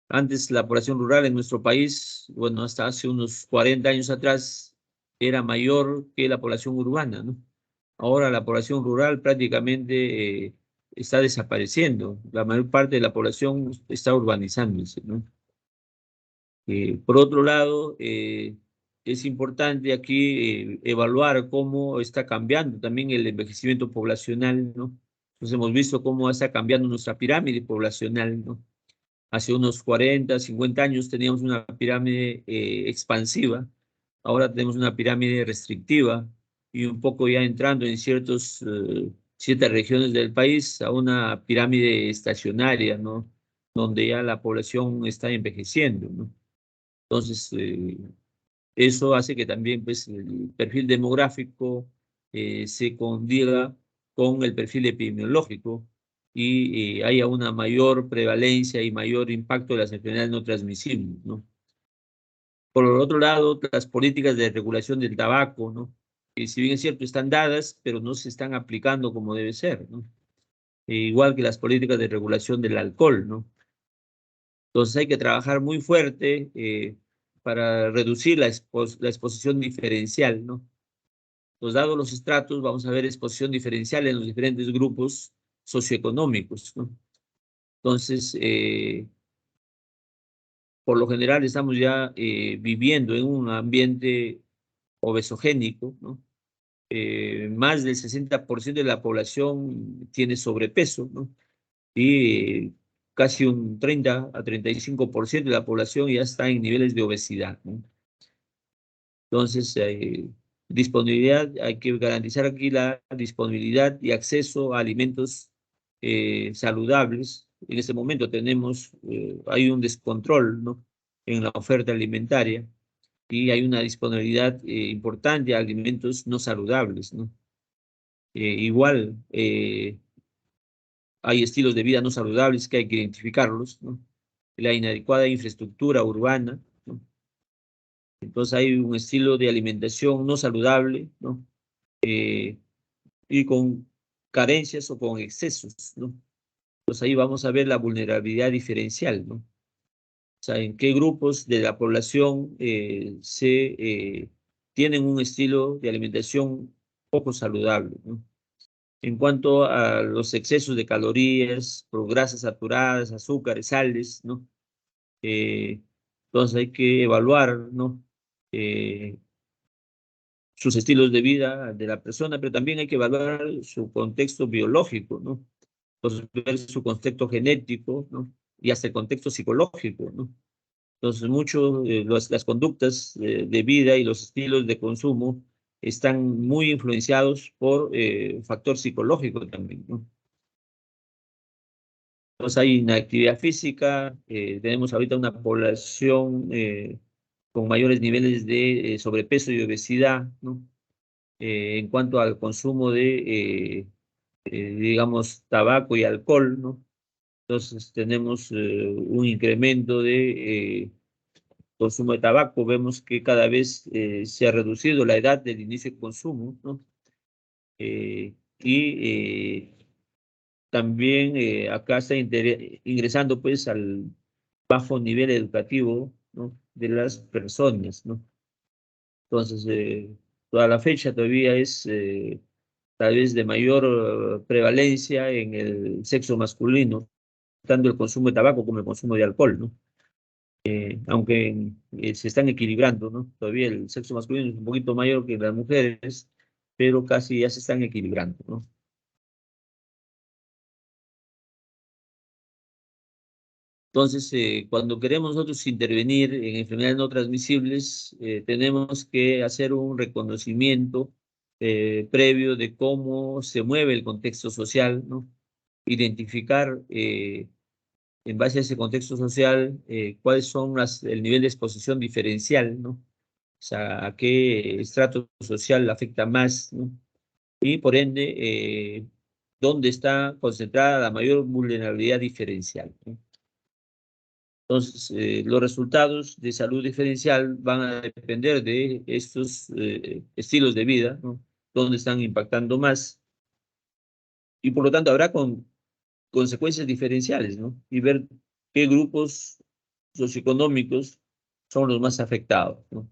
Antes la población rural en nuestro país, bueno, hasta hace unos 40 años atrás, era mayor que la población urbana, ¿no? Ahora la población rural prácticamente está desapareciendo. La mayor parte de la población está urbanizándose, ¿no? Por otro lado, es importante aquí evaluar cómo está cambiando también el envejecimiento poblacional, ¿no? Entonces hemos visto cómo está cambiando nuestra pirámide poblacional, ¿no? Hace unos 40, 50 años teníamos una pirámide expansiva, ahora tenemos una pirámide restrictiva y un poco ya entrando en ciertas regiones del país a una pirámide estacionaria, ¿no? Donde ya la población está envejeciendo, ¿no? Entonces, eso hace que también pues, el perfil demográfico se condiga con el perfil epidemiológico y haya una mayor prevalencia y mayor impacto de las enfermedades no transmisibles, ¿no? Por otro lado, las políticas de regulación del tabaco, ¿no? Que si bien es cierto, están dadas, pero no se están aplicando como debe ser, ¿no? Igual que las políticas de regulación del alcohol, ¿no? Entonces hay que trabajar muy fuerte para reducir la exposición diferencial, ¿no? Pues dados los estratos, vamos a ver exposición diferencial en los diferentes grupos socioeconómicos, ¿no? Entonces, por lo general estamos ya viviendo en un ambiente obesogénico, ¿no? Más del 60% de la población tiene sobrepeso, ¿no? Y casi un 30 a 35% de la población ya está en niveles de obesidad, ¿no? Entonces, disponibilidad, hay que garantizar aquí la disponibilidad y acceso a alimentos saludables. En este momento hay un descontrol, ¿no? En la oferta alimentaria y hay una disponibilidad importante a alimentos no saludables, ¿no? Igual, hay estilos de vida no saludables que hay que identificarlos, ¿no? La inadecuada infraestructura urbana, ¿no? Entonces hay un estilo de alimentación no saludable, ¿no? Y con carencias o con excesos, ¿no? Entonces ahí vamos a ver la vulnerabilidad diferencial, ¿no? O sea, en qué grupos de la población tienen un estilo de alimentación poco saludable, ¿no? En cuanto a los excesos de calorías, por grasas saturadas, azúcares, sales, ¿no? Eh, entonces hay que evaluar, ¿no? Eh, sus estilos de vida de la persona, pero también hay que evaluar su contexto biológico, ¿no? Entonces, ver su contexto genético, ¿no? Y hasta el contexto psicológico, ¿no? Entonces, las conductas de vida y los estilos de consumo están muy influenciados por factor psicológico también, ¿no? Entonces, hay inactividad física, tenemos ahorita una población con mayores niveles de sobrepeso y obesidad, ¿no? En cuanto al consumo digamos, tabaco y alcohol, ¿no? Entonces tenemos un incremento de consumo de tabaco. Vemos que cada vez se ha reducido la edad del inicio de consumo, ¿no? Y también acá está ingresando pues al bajo nivel educativo, ¿no? De las personas, ¿no? Entonces, toda la fecha todavía es tal vez de mayor prevalencia en el sexo masculino, tanto el consumo de tabaco como el consumo de alcohol, ¿no? Aunque se están equilibrando, ¿no? Todavía el sexo masculino es un poquito mayor que las mujeres, pero casi ya se están equilibrando, ¿no? Entonces, cuando queremos nosotros intervenir en enfermedades no transmisibles, tenemos que hacer un reconocimiento previo de cómo se mueve el contexto social, ¿no? Identificar en base a ese contexto social cuáles son el nivel de exposición diferencial, ¿no? O sea, a qué estrato social afecta más, ¿no? Y por ende, dónde está concentrada la mayor vulnerabilidad diferencial, ¿no? Entonces, los resultados de salud diferencial van a depender de estos estilos de vida, ¿no? Dónde están impactando más, y por lo tanto habrá consecuencias diferenciales, ¿no? Y ver qué grupos socioeconómicos son los más afectados, ¿no?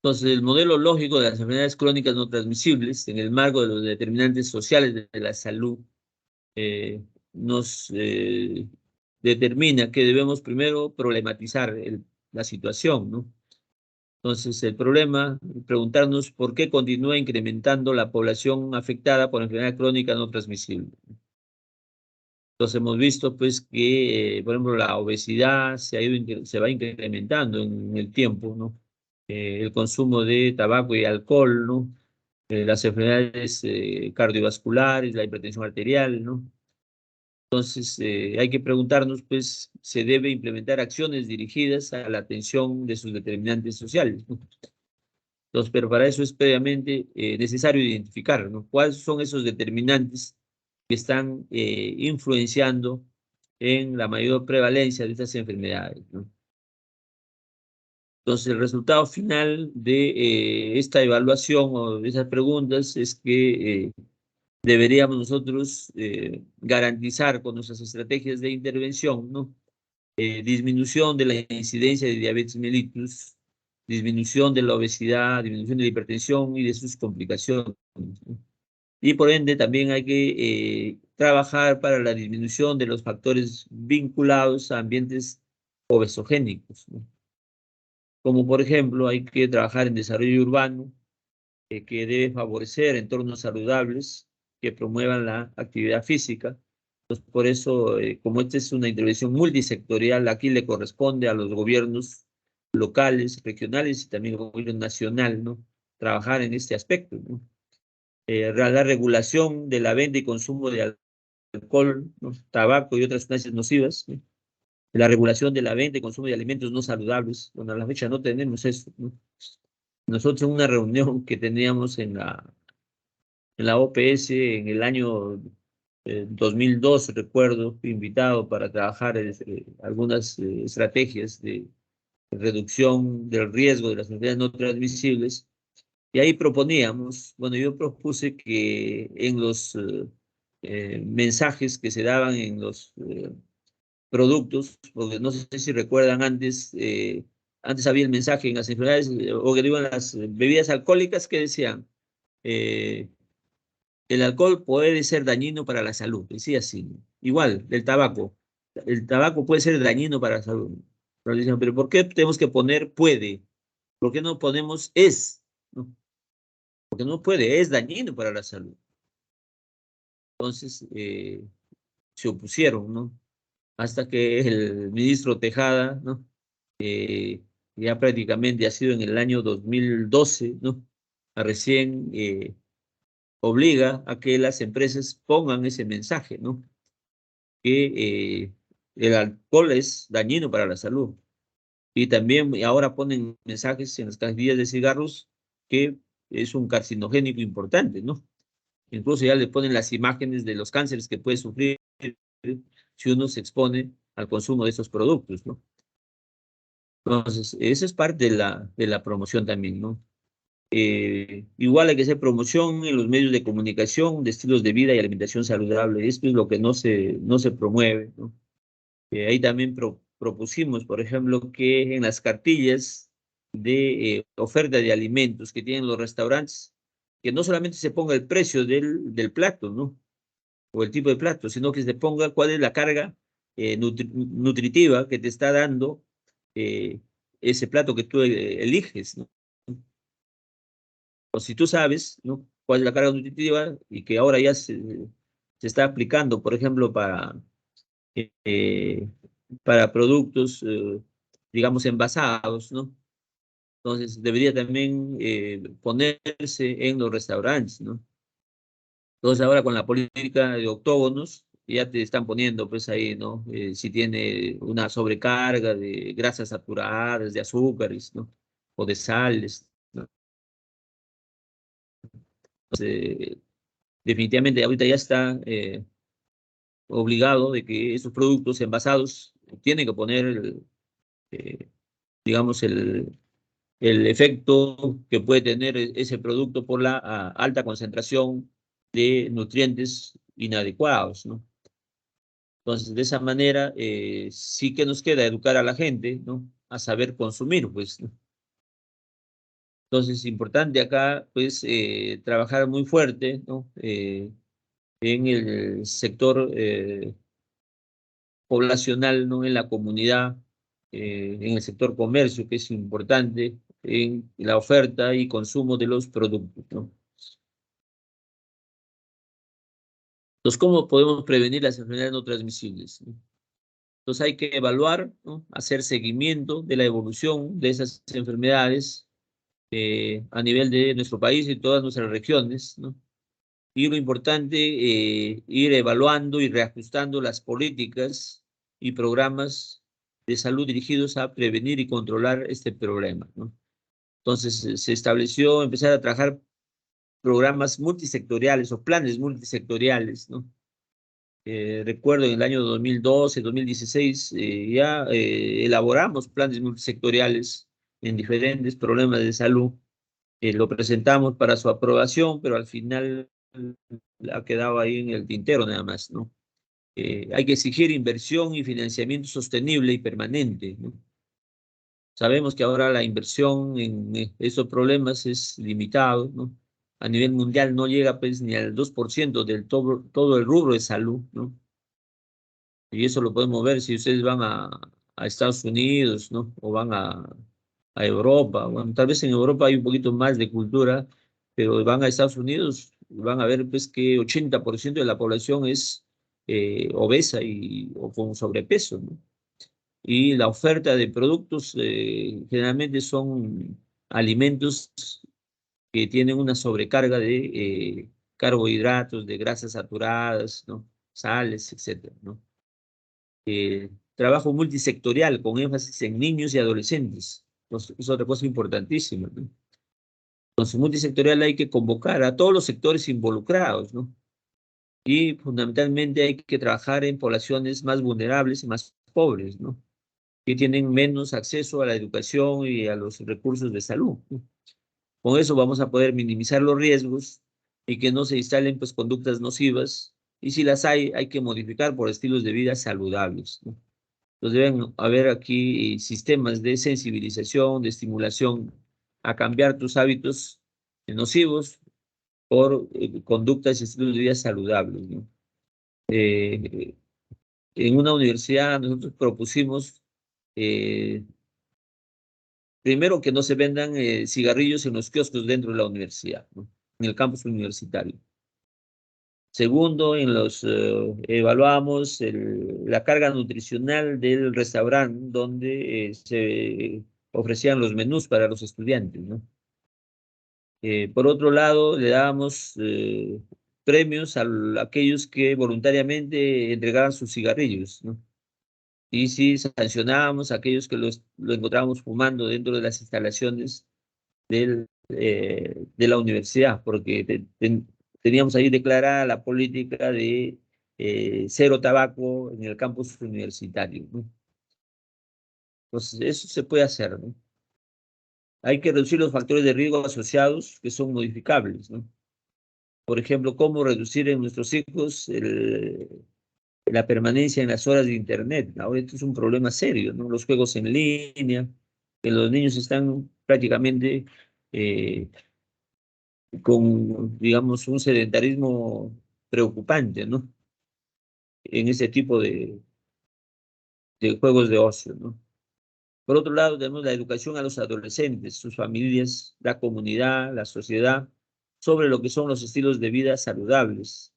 Entonces, el modelo lógico de las enfermedades crónicas no transmisibles, en el marco de los determinantes sociales de la salud, nos determina que debemos primero problematizar la situación, ¿no? Entonces, el problema, preguntarnos por qué continúa incrementando la población afectada por enfermedad crónica no transmisible. Entonces, hemos visto, pues, que, por ejemplo, la obesidad se va incrementando en el tiempo, ¿no? El consumo de tabaco y alcohol, ¿no? Las enfermedades cardiovasculares, la hipertensión arterial, ¿no? Entonces, hay que preguntarnos, pues, se debe implementar acciones dirigidas a la atención de sus determinantes sociales, ¿no? Entonces, pero para eso es previamente necesario identificar, ¿no? ¿Cuáles son esos determinantes que están influenciando en la mayor prevalencia de estas enfermedades, ¿no? Entonces, el resultado final de esta evaluación o de esas preguntas es que deberíamos nosotros garantizar con nuestras estrategias de intervención, ¿no? Disminución de la incidencia de diabetes mellitus, disminución de la obesidad, disminución de la hipertensión y de sus complicaciones, ¿no? Y por ende también hay que trabajar para la disminución de los factores vinculados a ambientes obesogénicos, ¿no? Como por ejemplo hay que trabajar en desarrollo urbano, que debe favorecer entornos saludables que promuevan la actividad física. Entonces, por eso, como esta es una intervención multisectorial, aquí le corresponde a los gobiernos locales, regionales y también al gobierno nacional, ¿no? Trabajar en este aspecto, ¿no? La regulación de la venta y consumo de alcohol, ¿no? Tabaco y otras sustancias nocivas, ¿no? La regulación de la venta y consumo de alimentos no saludables. Bueno, a la fecha no tenemos eso, ¿no? Nosotros en una reunión que teníamos en la OPS en el año 2002, recuerdo, fui invitado para trabajar algunas estrategias de reducción del riesgo de las enfermedades no transmisibles. Y ahí proponíamos, bueno, yo propuse que en los mensajes que se daban en los productos, porque no sé si recuerdan antes había el mensaje en las enfermedades, o que digo en las bebidas alcohólicas que decían, eh, el alcohol puede ser dañino para la salud, decía así, ¿no? Igual, el tabaco puede ser dañino para la salud. Pero dicen, pero ¿por qué tenemos que poner puede? ¿Por qué no ponemos es? ¿No? Porque no puede, es dañino para la salud. Entonces, se opusieron, ¿no? Hasta que el ministro Tejada, ¿no? Ya prácticamente ha sido en el año 2012, ¿no? Recién obliga a que las empresas pongan ese mensaje, ¿no? Que el alcohol es dañino para la salud. Y también ahora ponen mensajes en las cajetillas de cigarros que es un carcinogénico importante, ¿no? Incluso ya le ponen las imágenes de los cánceres que puede sufrir si uno se expone al consumo de esos productos, ¿no? Entonces, eso es parte de la promoción también, ¿no? Igual hay que hacer promoción en los medios de comunicación de estilos de vida y alimentación saludable. Esto es lo que no se promueve, ¿no? Ahí también propusimos, por ejemplo, que en las cartillas de oferta de alimentos que tienen los restaurantes, que no solamente se ponga el precio del plato, ¿no? O el tipo de plato, sino que se ponga cuál es la carga nutritiva que te está dando ese plato que tú eliges, ¿no? O si tú sabes, ¿no? Cuál es la carga nutritiva y que ahora ya se está aplicando, por ejemplo, para productos, digamos, envasados, ¿no? Entonces, debería también ponerse en los restaurantes, ¿no? Entonces, ahora con la política de octógonos, ya te están poniendo, pues ahí, ¿no? Si tiene una sobrecarga de grasas saturadas, de azúcares, ¿no? O de sales, ¿no? Entonces, definitivamente ahorita ya está obligado de que esos productos envasados tienen que poner, eh, digamos, el efecto que puede tener ese producto por la alta concentración de nutrientes inadecuados, ¿no? Entonces, de esa manera, sí que nos queda educar a la gente, ¿no? A saber consumir, pues, ¿no? Entonces, es importante acá, pues, trabajar muy fuerte, ¿no? En el sector poblacional, ¿no? En la comunidad, en el sector comercio, que es importante, en la oferta y consumo de los productos, ¿no? Entonces, ¿cómo podemos prevenir las enfermedades no transmisibles, ¿no? Entonces, hay que evaluar, ¿no? Hacer seguimiento de la evolución de esas enfermedades a nivel de nuestro país y todas nuestras regiones, ¿no? Y lo importante, ir evaluando y reajustando las políticas y programas de salud dirigidos a prevenir y controlar este problema, ¿no? Entonces, se estableció empezar a trabajar programas multisectoriales o planes multisectoriales, ¿no? Recuerdo en el año 2012, 2016, ya elaboramos planes multisectoriales en diferentes problemas de salud. Lo presentamos para su aprobación, pero al final ha quedado ahí en el tintero nada más, ¿no? Hay que exigir inversión y financiamiento sostenible y permanente, ¿no? Sabemos que ahora la inversión en esos problemas es limitado, ¿no? A nivel mundial no llega pues ni al 2% del todo el rubro de salud, ¿no? Y eso lo podemos ver si ustedes van a Estados Unidos, ¿no? O van a Europa. Bueno, tal vez en Europa hay un poquito más de cultura, pero van a Estados Unidos, van a ver pues que 80% de la población es obesa o con sobrepeso, ¿no? Y la oferta de productos generalmente son alimentos que tienen una sobrecarga de carbohidratos, de grasas saturadas, ¿no? Sales, etcétera, ¿no? Trabajo multisectorial con énfasis en niños y adolescentes. Entonces, es otra cosa importantísima, ¿no? Entonces, multisectorial hay que convocar a todos los sectores involucrados, ¿no? Y fundamentalmente hay que trabajar en poblaciones más vulnerables y más pobres, ¿no? Que tienen menos acceso a la educación y a los recursos de salud, ¿no? Con eso vamos a poder minimizar los riesgos y que no se instalen pues conductas nocivas, y si las hay que modificar por estilos de vida saludables, ¿no? Entonces deben haber aquí sistemas de sensibilización, de estimulación a cambiar tus hábitos nocivos por conductas y estilos de vida saludables, ¿no? Eh, en una universidad nosotros propusimos eh, primero que no se vendan cigarrillos en los kioscos dentro de la universidad, ¿no? En el campus universitario. Segundo, evaluamos la carga nutricional del restaurante donde se ofrecían los menús para los estudiantes, ¿no? Por otro lado, le dábamos premios a aquellos que voluntariamente entregaban sus cigarrillos, ¿no? Y sí sancionábamos a aquellos que lo encontrábamos fumando dentro de las instalaciones de la universidad, porque teníamos ahí declarada la política de cero tabaco en el campus universitario, ¿no? Entonces, eso se puede hacer, ¿no? Hay que reducir los factores de riesgo asociados que son modificables, ¿no? Por ejemplo, cómo reducir en nuestros hijos la permanencia en las horas de Internet. Ahora esto es un problema serio, ¿no? Los juegos en línea, que los niños están prácticamente con, digamos, un sedentarismo preocupante, ¿no? En ese tipo de juegos de ocio, ¿no? Por otro lado, tenemos la educación a los adolescentes, sus familias, la comunidad, la sociedad, sobre lo que son los estilos de vida saludables.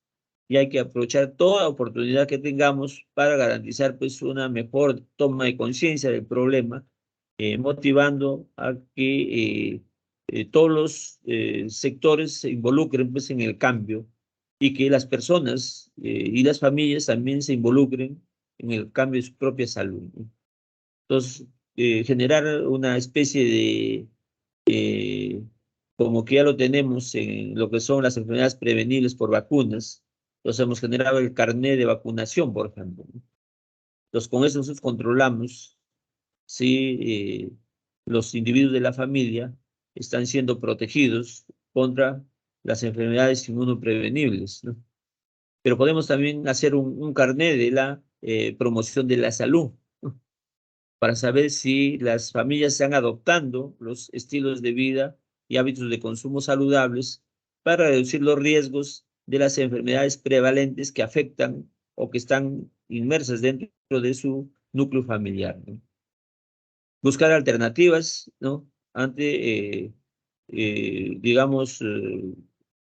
y hay que aprovechar toda oportunidad que tengamos para garantizar pues una mejor toma de conciencia del problema, motivando a que todos los sectores se involucren pues en el cambio y que las personas y las familias también se involucren en el cambio de su propia salud, ¿no? Entonces, generar una especie de, eh, como que ya lo tenemos en lo que son las enfermedades prevenibles por vacunas, entonces hemos generado el carnet de vacunación, por ejemplo, ¿no? Entonces, con eso nosotros controlamos si los individuos de la familia están siendo protegidos contra las enfermedades inmunoprevenibles, ¿no? Pero podemos también hacer un carnet de la promoción de la salud, ¿no? Para saber si las familias están adoptando los estilos de vida y hábitos de consumo saludables para reducir los riesgos de las enfermedades prevalentes que afectan o que están inmersas dentro de su núcleo familiar, ¿no? Buscar alternativas, ¿no? Ante, digamos,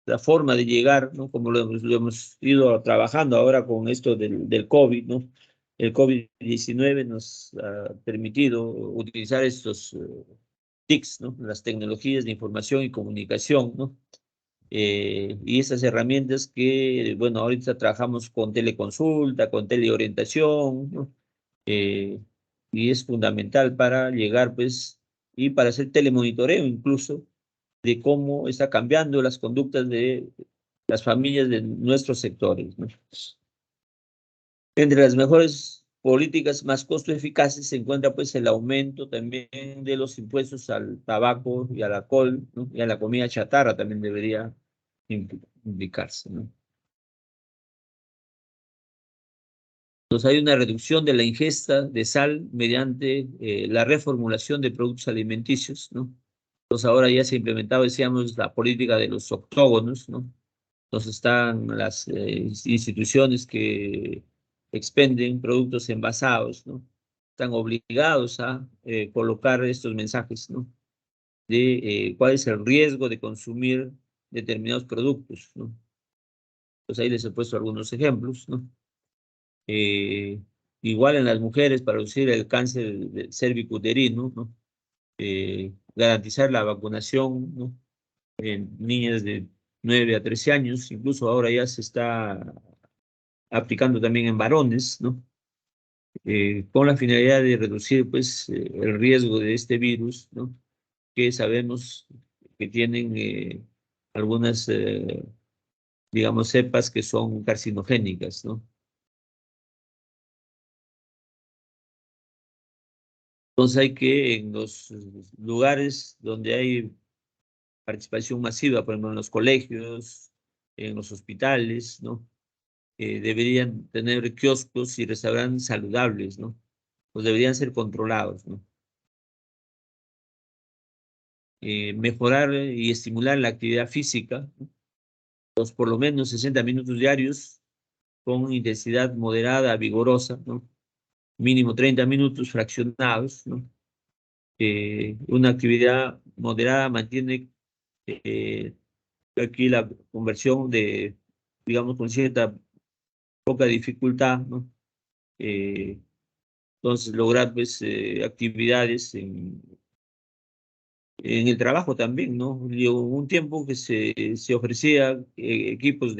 la forma de llegar, ¿no? Como lo hemos ido trabajando ahora con esto del COVID, ¿no? El COVID-19 nos ha permitido utilizar estos TICs, ¿no? Las tecnologías de información y comunicación, ¿no? Y esas herramientas que, bueno, ahorita trabajamos con teleconsulta, con teleorientación, ¿no? Eh, y es fundamental para llegar, pues, y para hacer telemonitoreo incluso de cómo está cambiando las conductas de las familias de nuestros sectores, ¿no? Entre las mejores políticas más costo eficaces se encuentra pues el aumento también de los impuestos al tabaco y al alcohol, ¿no? Y a la comida chatarra también debería indicarse, ¿no? Entonces hay una reducción de la ingesta de sal mediante la reformulación de productos alimenticios, ¿no? Entonces ahora ya se ha implementado, decíamos, la política de los octógonos, ¿no? Entonces están las instituciones que expenden productos envasados, ¿no? Están obligados a colocar estos mensajes, ¿no? De cuál es el riesgo de consumir determinados productos, ¿no? Pues ahí les he puesto algunos ejemplos, ¿no? Eh, igual en las mujeres para reducir el cáncer de cervicuterino, ¿no? Garantizar la vacunación, ¿no? En niñas de 9 a 13 años, incluso ahora ya se está aplicando también en varones, ¿no? Con la finalidad de reducir, pues, el riesgo de este virus, ¿no? Que sabemos que tienen algunas, digamos, cepas que son carcinogénicas, ¿no? Entonces hay que, en los lugares donde hay participación masiva, por ejemplo, en los colegios, en los hospitales, ¿no? Deberían tener kioscos y restaurantes saludables, ¿no? Pues deberían ser controlados, ¿no? Mejorar y estimular la actividad física, ¿no? Pues por lo menos 60 minutos diarios con intensidad moderada, vigorosa, ¿no? Mínimo 30 minutos fraccionados, ¿no? Una actividad moderada mantiene eh, aquí la conversión de, digamos, con cierta poca dificultad, ¿no? Eh, entonces, lograr pues, actividades en el trabajo también, ¿no? Hubo un tiempo que se ofrecía equipos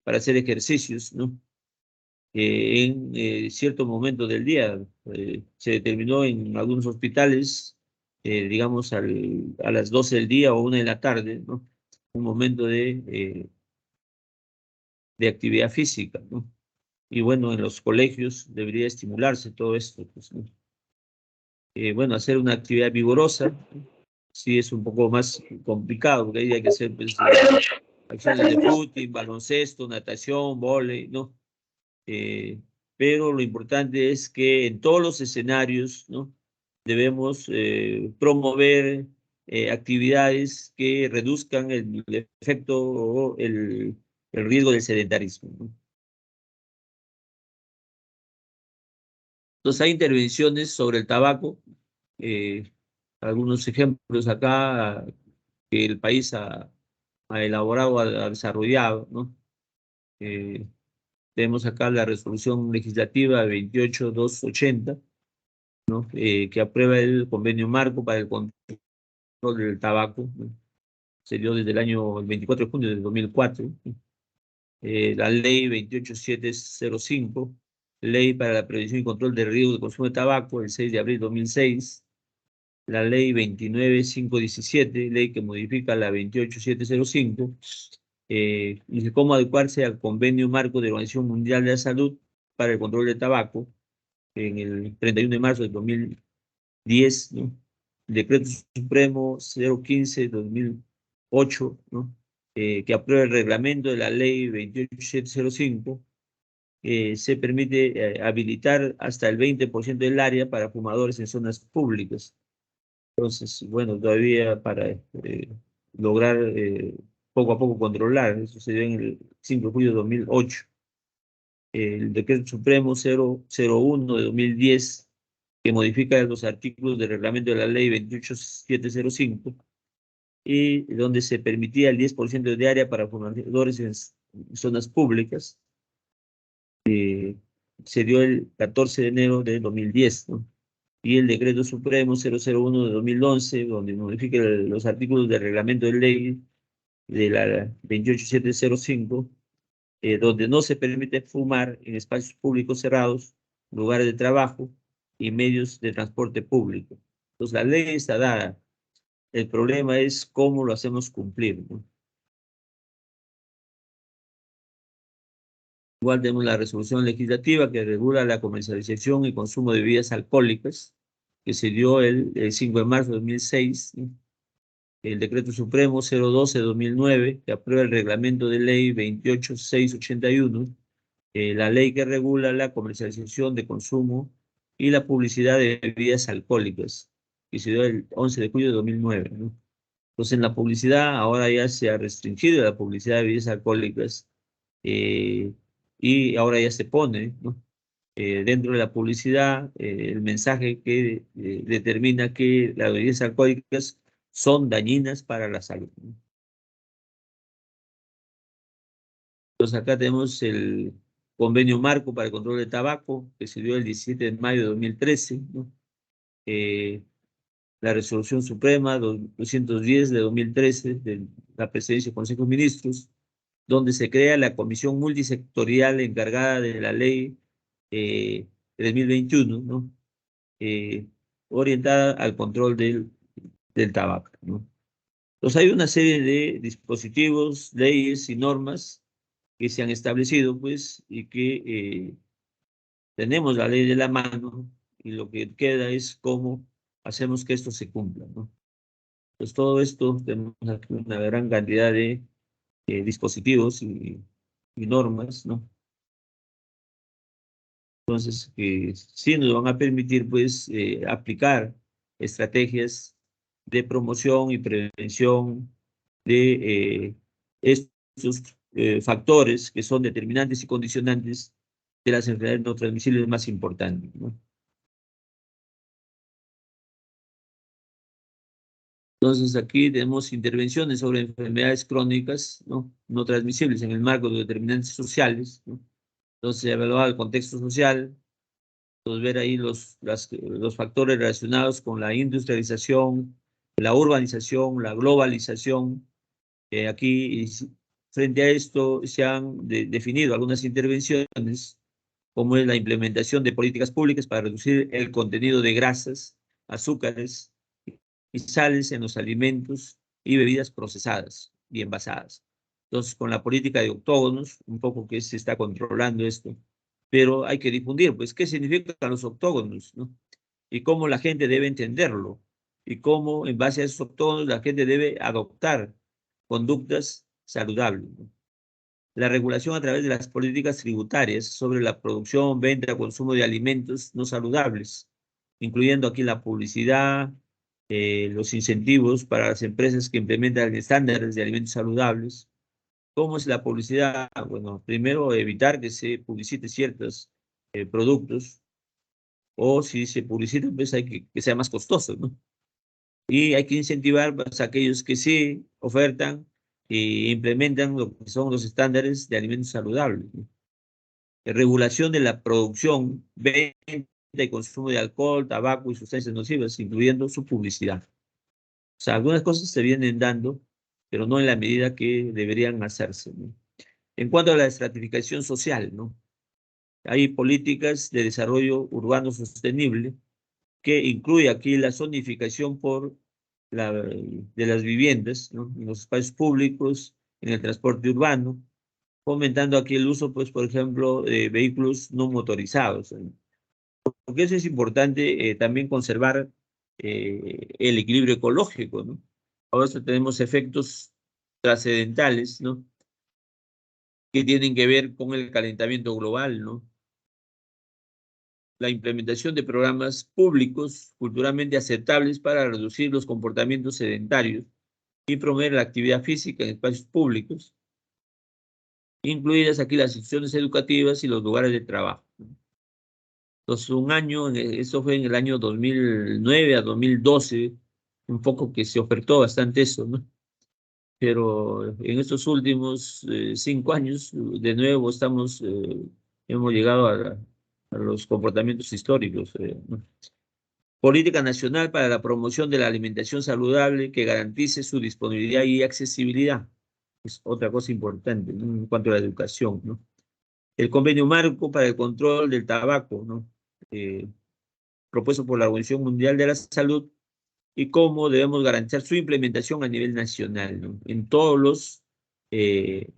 para hacer ejercicios, ¿no? En cierto momento del día. Se determinó en algunos hospitales, digamos, a las 12 del día o 1 de la tarde, ¿no? Un momento de actividad física, ¿no? Y bueno, en los colegios debería estimularse todo esto, pues, ¿no? Bueno, hacer una actividad vigorosa, sí es un poco más complicado, porque ahí hay que hacer pues, acciones de fútbol, baloncesto, natación, vóley, ¿no? Pero lo importante es que en todos los escenarios, ¿no? Debemos promover actividades que reduzcan el efecto o el riesgo del sedentarismo, ¿no? Entonces hay intervenciones sobre el tabaco, eh, algunos ejemplos acá que el país ha elaborado, ha desarrollado, ¿no? Tenemos acá la resolución legislativa 28280, ¿no? Que aprueba el convenio marco para el control del tabaco, ¿no? Se dio desde el 24 de junio del 2004. La ley 28705, ley para la prevención y control del riesgo de consumo de tabaco, el 6 de abril de 2006. La ley 29517, ley que modifica la 28705, dice cómo adecuarse al convenio marco de la Organización Mundial de la Salud para el control del tabaco en el 31 de marzo de 2010, ¿no? Decreto Supremo 015-2008, ¿no? Que aprueba el reglamento de la ley 28705, se permite habilitar hasta el 20% del área para fumadores en zonas públicas. Entonces, bueno, todavía para lograr poco a poco controlar, eso se dio en el 5 de julio de 2008. El Decreto Supremo 001 de 2010, que modifica los artículos del reglamento de la ley 28705, y donde se permitía el 10% de área para fumadores en zonas públicas. Se dio el 14 de enero de 2010, ¿no? Y el Decreto Supremo 001 de 2011, donde modifica los artículos del reglamento de ley de la 28705, donde no se permite fumar en espacios públicos cerrados, lugares de trabajo y medios de transporte público. Entonces, la ley está dada. El problema es cómo lo hacemos cumplir, ¿no? Igual tenemos la resolución legislativa que regula la comercialización y consumo de bebidas alcohólicas, que se dio el 5 de marzo de 2006, ¿no? El Decreto Supremo 012-2009, que aprueba el reglamento de ley 28681, la ley que regula la comercialización de consumo y la publicidad de bebidas alcohólicas, que se dio el 11 de julio de 2009, ¿no? Entonces, en la publicidad ahora ya se ha restringido la publicidad de bebidas alcohólicas, y ahora ya se pone, ¿no? Dentro de la publicidad el mensaje que determina que las bebidas alcohólicas son dañinas para la salud, ¿no? Entonces acá tenemos el convenio marco para el control del tabaco, que se dio el 17 de mayo de 2013, ¿no? La resolución suprema 210 de 2013 de la presidencia del Consejo de Ministros, donde se crea la comisión multisectorial encargada de la ley 3021, ¿no? Orientada al control del tabaco, ¿no? Entonces hay una serie de dispositivos, leyes y normas que se han establecido, pues, y que tenemos la ley de la mano, y lo que queda es cómo hacemos que esto se cumpla, ¿no? Pues todo esto, tenemos aquí una gran cantidad de dispositivos y normas, ¿no? Entonces, sí nos van a permitir, pues, aplicar estrategias de promoción y prevención de estos factores que son determinantes y condicionantes de las enfermedades no transmisibles más importantes, ¿no? Entonces, aquí tenemos intervenciones sobre enfermedades crónicas, ¿no? No transmisibles en el marco de determinantes sociales, ¿no? Entonces, se evalúa el contexto social. Entonces, ver ahí los factores relacionados con la industrialización, la urbanización, la globalización. Aquí, frente a esto, se han definido algunas intervenciones, como es la implementación de políticas públicas para reducir el contenido de grasas, azúcares y sales en los alimentos y bebidas procesadas y envasadas. Entonces, con la política de octógonos, un poco que se está controlando esto, pero hay que difundir, pues, qué significan los octógonos, ¿no? Y cómo la gente debe entenderlo, y cómo, en base a esos octógonos, la gente debe adoptar conductas saludables, ¿no? La regulación a través de las políticas tributarias sobre la producción, venta, consumo de alimentos no saludables, incluyendo aquí la publicidad, los incentivos para las empresas que implementan estándares de alimentos saludables. ¿Cómo es la publicidad? Bueno, primero evitar que se publicite ciertos productos, o si se publicita, pues hay que sea más costoso, ¿no? Y hay que incentivar, pues, a aquellos que sí ofertan implementan lo que son los estándares de alimentos saludables, ¿no? Regulación de la producción, venta y consumo de alcohol, tabaco y sustancias nocivas, incluyendo su publicidad. O sea, algunas cosas se vienen dando, pero no en la medida que deberían hacerse, ¿no? En cuanto a la estratificación social, ¿no? Hay políticas de desarrollo urbano sostenible que incluye aquí la zonificación de las viviendas, ¿no? En los espacios públicos, en el transporte urbano, fomentando aquí el uso, pues, por ejemplo, de vehículos no motorizados, ¿no? Porque eso es importante también conservar el equilibrio ecológico, ¿no? Ahora tenemos efectos trascendentales, ¿no? Que tienen que ver con el calentamiento global, ¿no? La implementación de programas públicos culturalmente aceptables para reducir los comportamientos sedentarios y promover la actividad física en espacios públicos, incluidas aquí las instituciones educativas y los lugares de trabajo. Entonces, eso fue en el año 2009 a 2012, un poco que se ofertó bastante eso, ¿no? Pero en estos últimos 5 años, de nuevo hemos llegado a los comportamientos históricos, ¿no? Política nacional para la promoción de la alimentación saludable que garantice su disponibilidad y accesibilidad. Es otra cosa importante, ¿no? En cuanto a la educación, ¿no? El convenio marco para el control del tabaco, ¿no? Eh, Propuesto por la Organización Mundial de la Salud, y cómo debemos garantizar su implementación a nivel nacional, ¿no? En todos los eh,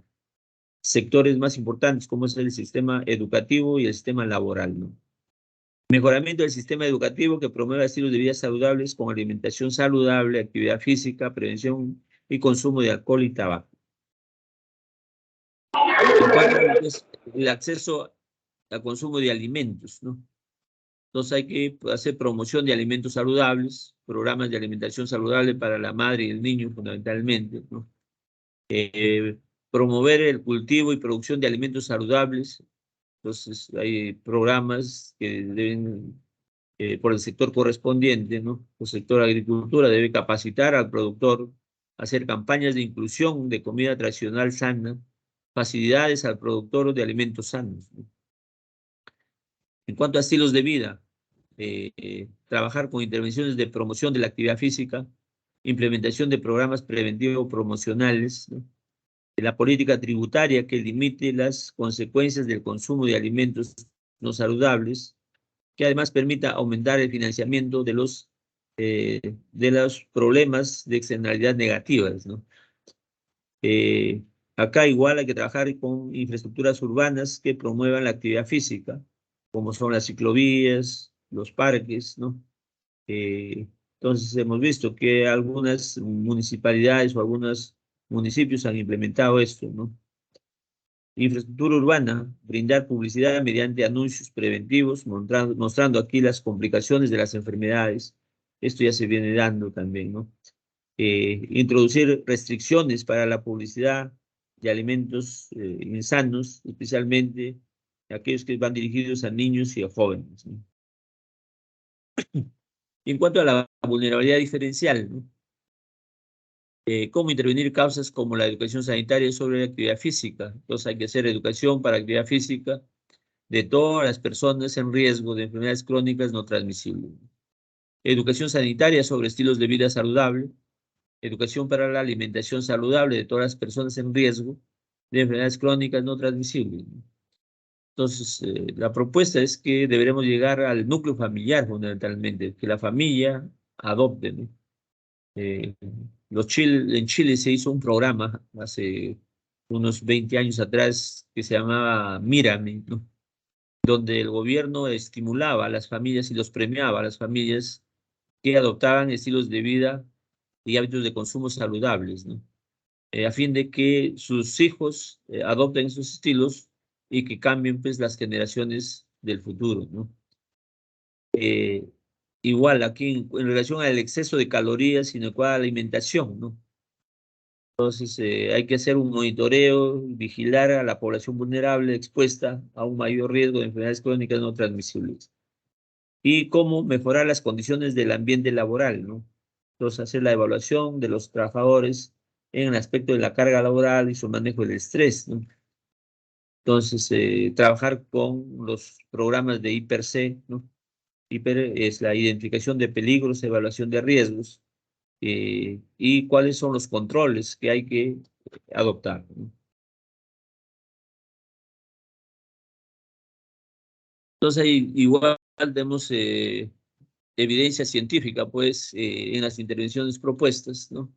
sectores más importantes, como es el sistema educativo y el sistema laboral, ¿no? Mejoramiento del sistema educativo que promueva estilos de vida saludables con alimentación saludable, actividad física, prevención y consumo de alcohol y tabaco. En cuanto a lo que es el acceso al consumo de alimentos, ¿no? Entonces hay que hacer promoción de alimentos saludables, programas de alimentación saludable para la madre y el niño fundamentalmente, ¿no? Promover el cultivo y producción de alimentos saludables. Entonces hay programas que deben, por el sector correspondiente, ¿no? El sector agricultura debe capacitar al productor, hacer campañas de inclusión de comida tradicional sana, facilidades al productor de alimentos sanos, ¿no? En cuanto a estilos de vida, trabajar con intervenciones de promoción de la actividad física, implementación de programas preventivos promocionales, ¿no? De la política tributaria que limite las consecuencias del consumo de alimentos no saludables, que además permita aumentar el financiamiento de los problemas de externalidad negativas, ¿no? Acá igual hay que trabajar con infraestructuras urbanas que promuevan la actividad física, como son las ciclovías, los parques, ¿no? Eh, entonces hemos visto que algunas municipalidades o algunos municipios han implementado esto, ¿no? Infraestructura urbana, brindar publicidad mediante anuncios preventivos, mostrando aquí las complicaciones de las enfermedades. Esto ya se viene dando también, ¿no? Introducir restricciones para la publicidad de alimentos insanos, especialmente aquellos que van dirigidos a niños y a jóvenes, ¿no? En cuanto a la vulnerabilidad diferencial, ¿no? Cómo intervenir causas como la educación sanitaria sobre la actividad física. Entonces hay que hacer educación para actividad física de todas las personas en riesgo de enfermedades crónicas no transmisibles. Educación sanitaria sobre estilos de vida saludable. Educación para la alimentación saludable de todas las personas en riesgo de enfermedades crónicas no transmisibles. Entonces, la propuesta es que deberemos llegar al núcleo familiar fundamentalmente, que la familia adopte, ¿no? Eh, en Chile se hizo un programa hace unos 20 años atrás que se llamaba Mírame, ¿no? Donde el gobierno estimulaba a las familias y los premiaba a las familias que adoptaban estilos de vida y hábitos de consumo saludables, ¿no? A fin de que sus hijos adopten esos estilos y que cambien pues las generaciones del futuro, ¿no? Eh, Igual aquí en relación al exceso de calorías y adecuada alimentación, ¿no? Entonces hay que hacer un monitoreo y vigilar a la población vulnerable expuesta a un mayor riesgo de enfermedades crónicas no transmisibles. Y cómo mejorar las condiciones del ambiente laboral, ¿no? Entonces hacer la evaluación de los trabajadores en el aspecto de la carga laboral y su manejo del estrés, ¿no? Entonces, trabajar con los programas de IPER-C, ¿no? IPER es la identificación de peligros, evaluación de riesgos, y cuáles son los controles que hay que adoptar, ¿no? Entonces, igual tenemos evidencia científica, pues, en las intervenciones propuestas, ¿no?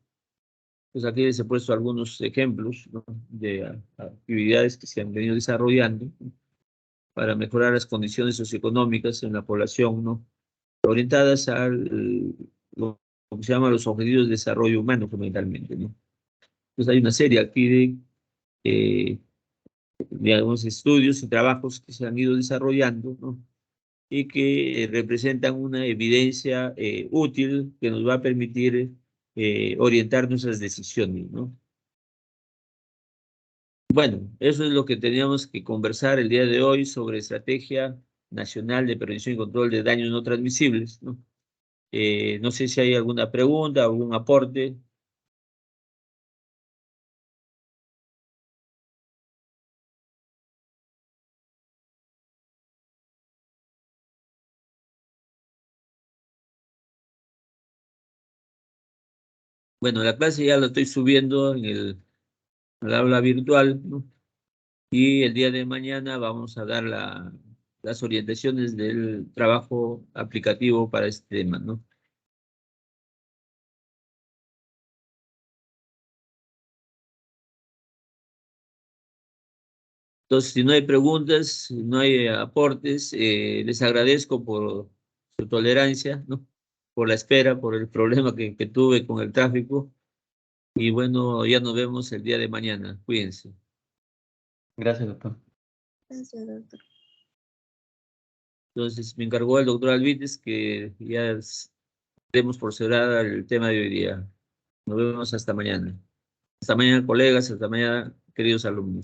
Pues aquí les he puesto algunos ejemplos, ¿no? De actividades que se han venido desarrollando, ¿no? Para mejorar las condiciones socioeconómicas en la población, ¿no? Orientadas lo que se llama los objetivos de desarrollo humano, fundamentalmente, ¿no? Entonces hay una serie aquí eh, de algunos estudios y trabajos que se han ido desarrollando, ¿no? Y que representan una evidencia útil que nos va a permitir orientar nuestras decisiones, ¿no? Bueno, eso es lo que teníamos que conversar el día de hoy sobre Estrategia Nacional de Prevención y Control de Daños No Transmisibles, ¿no? No sé si hay alguna pregunta, algún aporte. Bueno, la clase ya la estoy subiendo en el aula virtual, ¿no? Y el día de mañana vamos a dar las orientaciones del trabajo aplicativo para este tema, ¿no? Entonces, si no hay preguntas, si no hay aportes, les agradezco por su tolerancia, ¿no? Por la espera, por el problema que tuve con el tráfico. Y bueno, ya nos vemos el día de mañana. Cuídense. Gracias, doctor. Gracias, doctor. Entonces, me encargó el doctor Alvites que ya demos por cerrada el tema de hoy día. Nos vemos hasta mañana. Hasta mañana, colegas. Hasta mañana, queridos alumnos.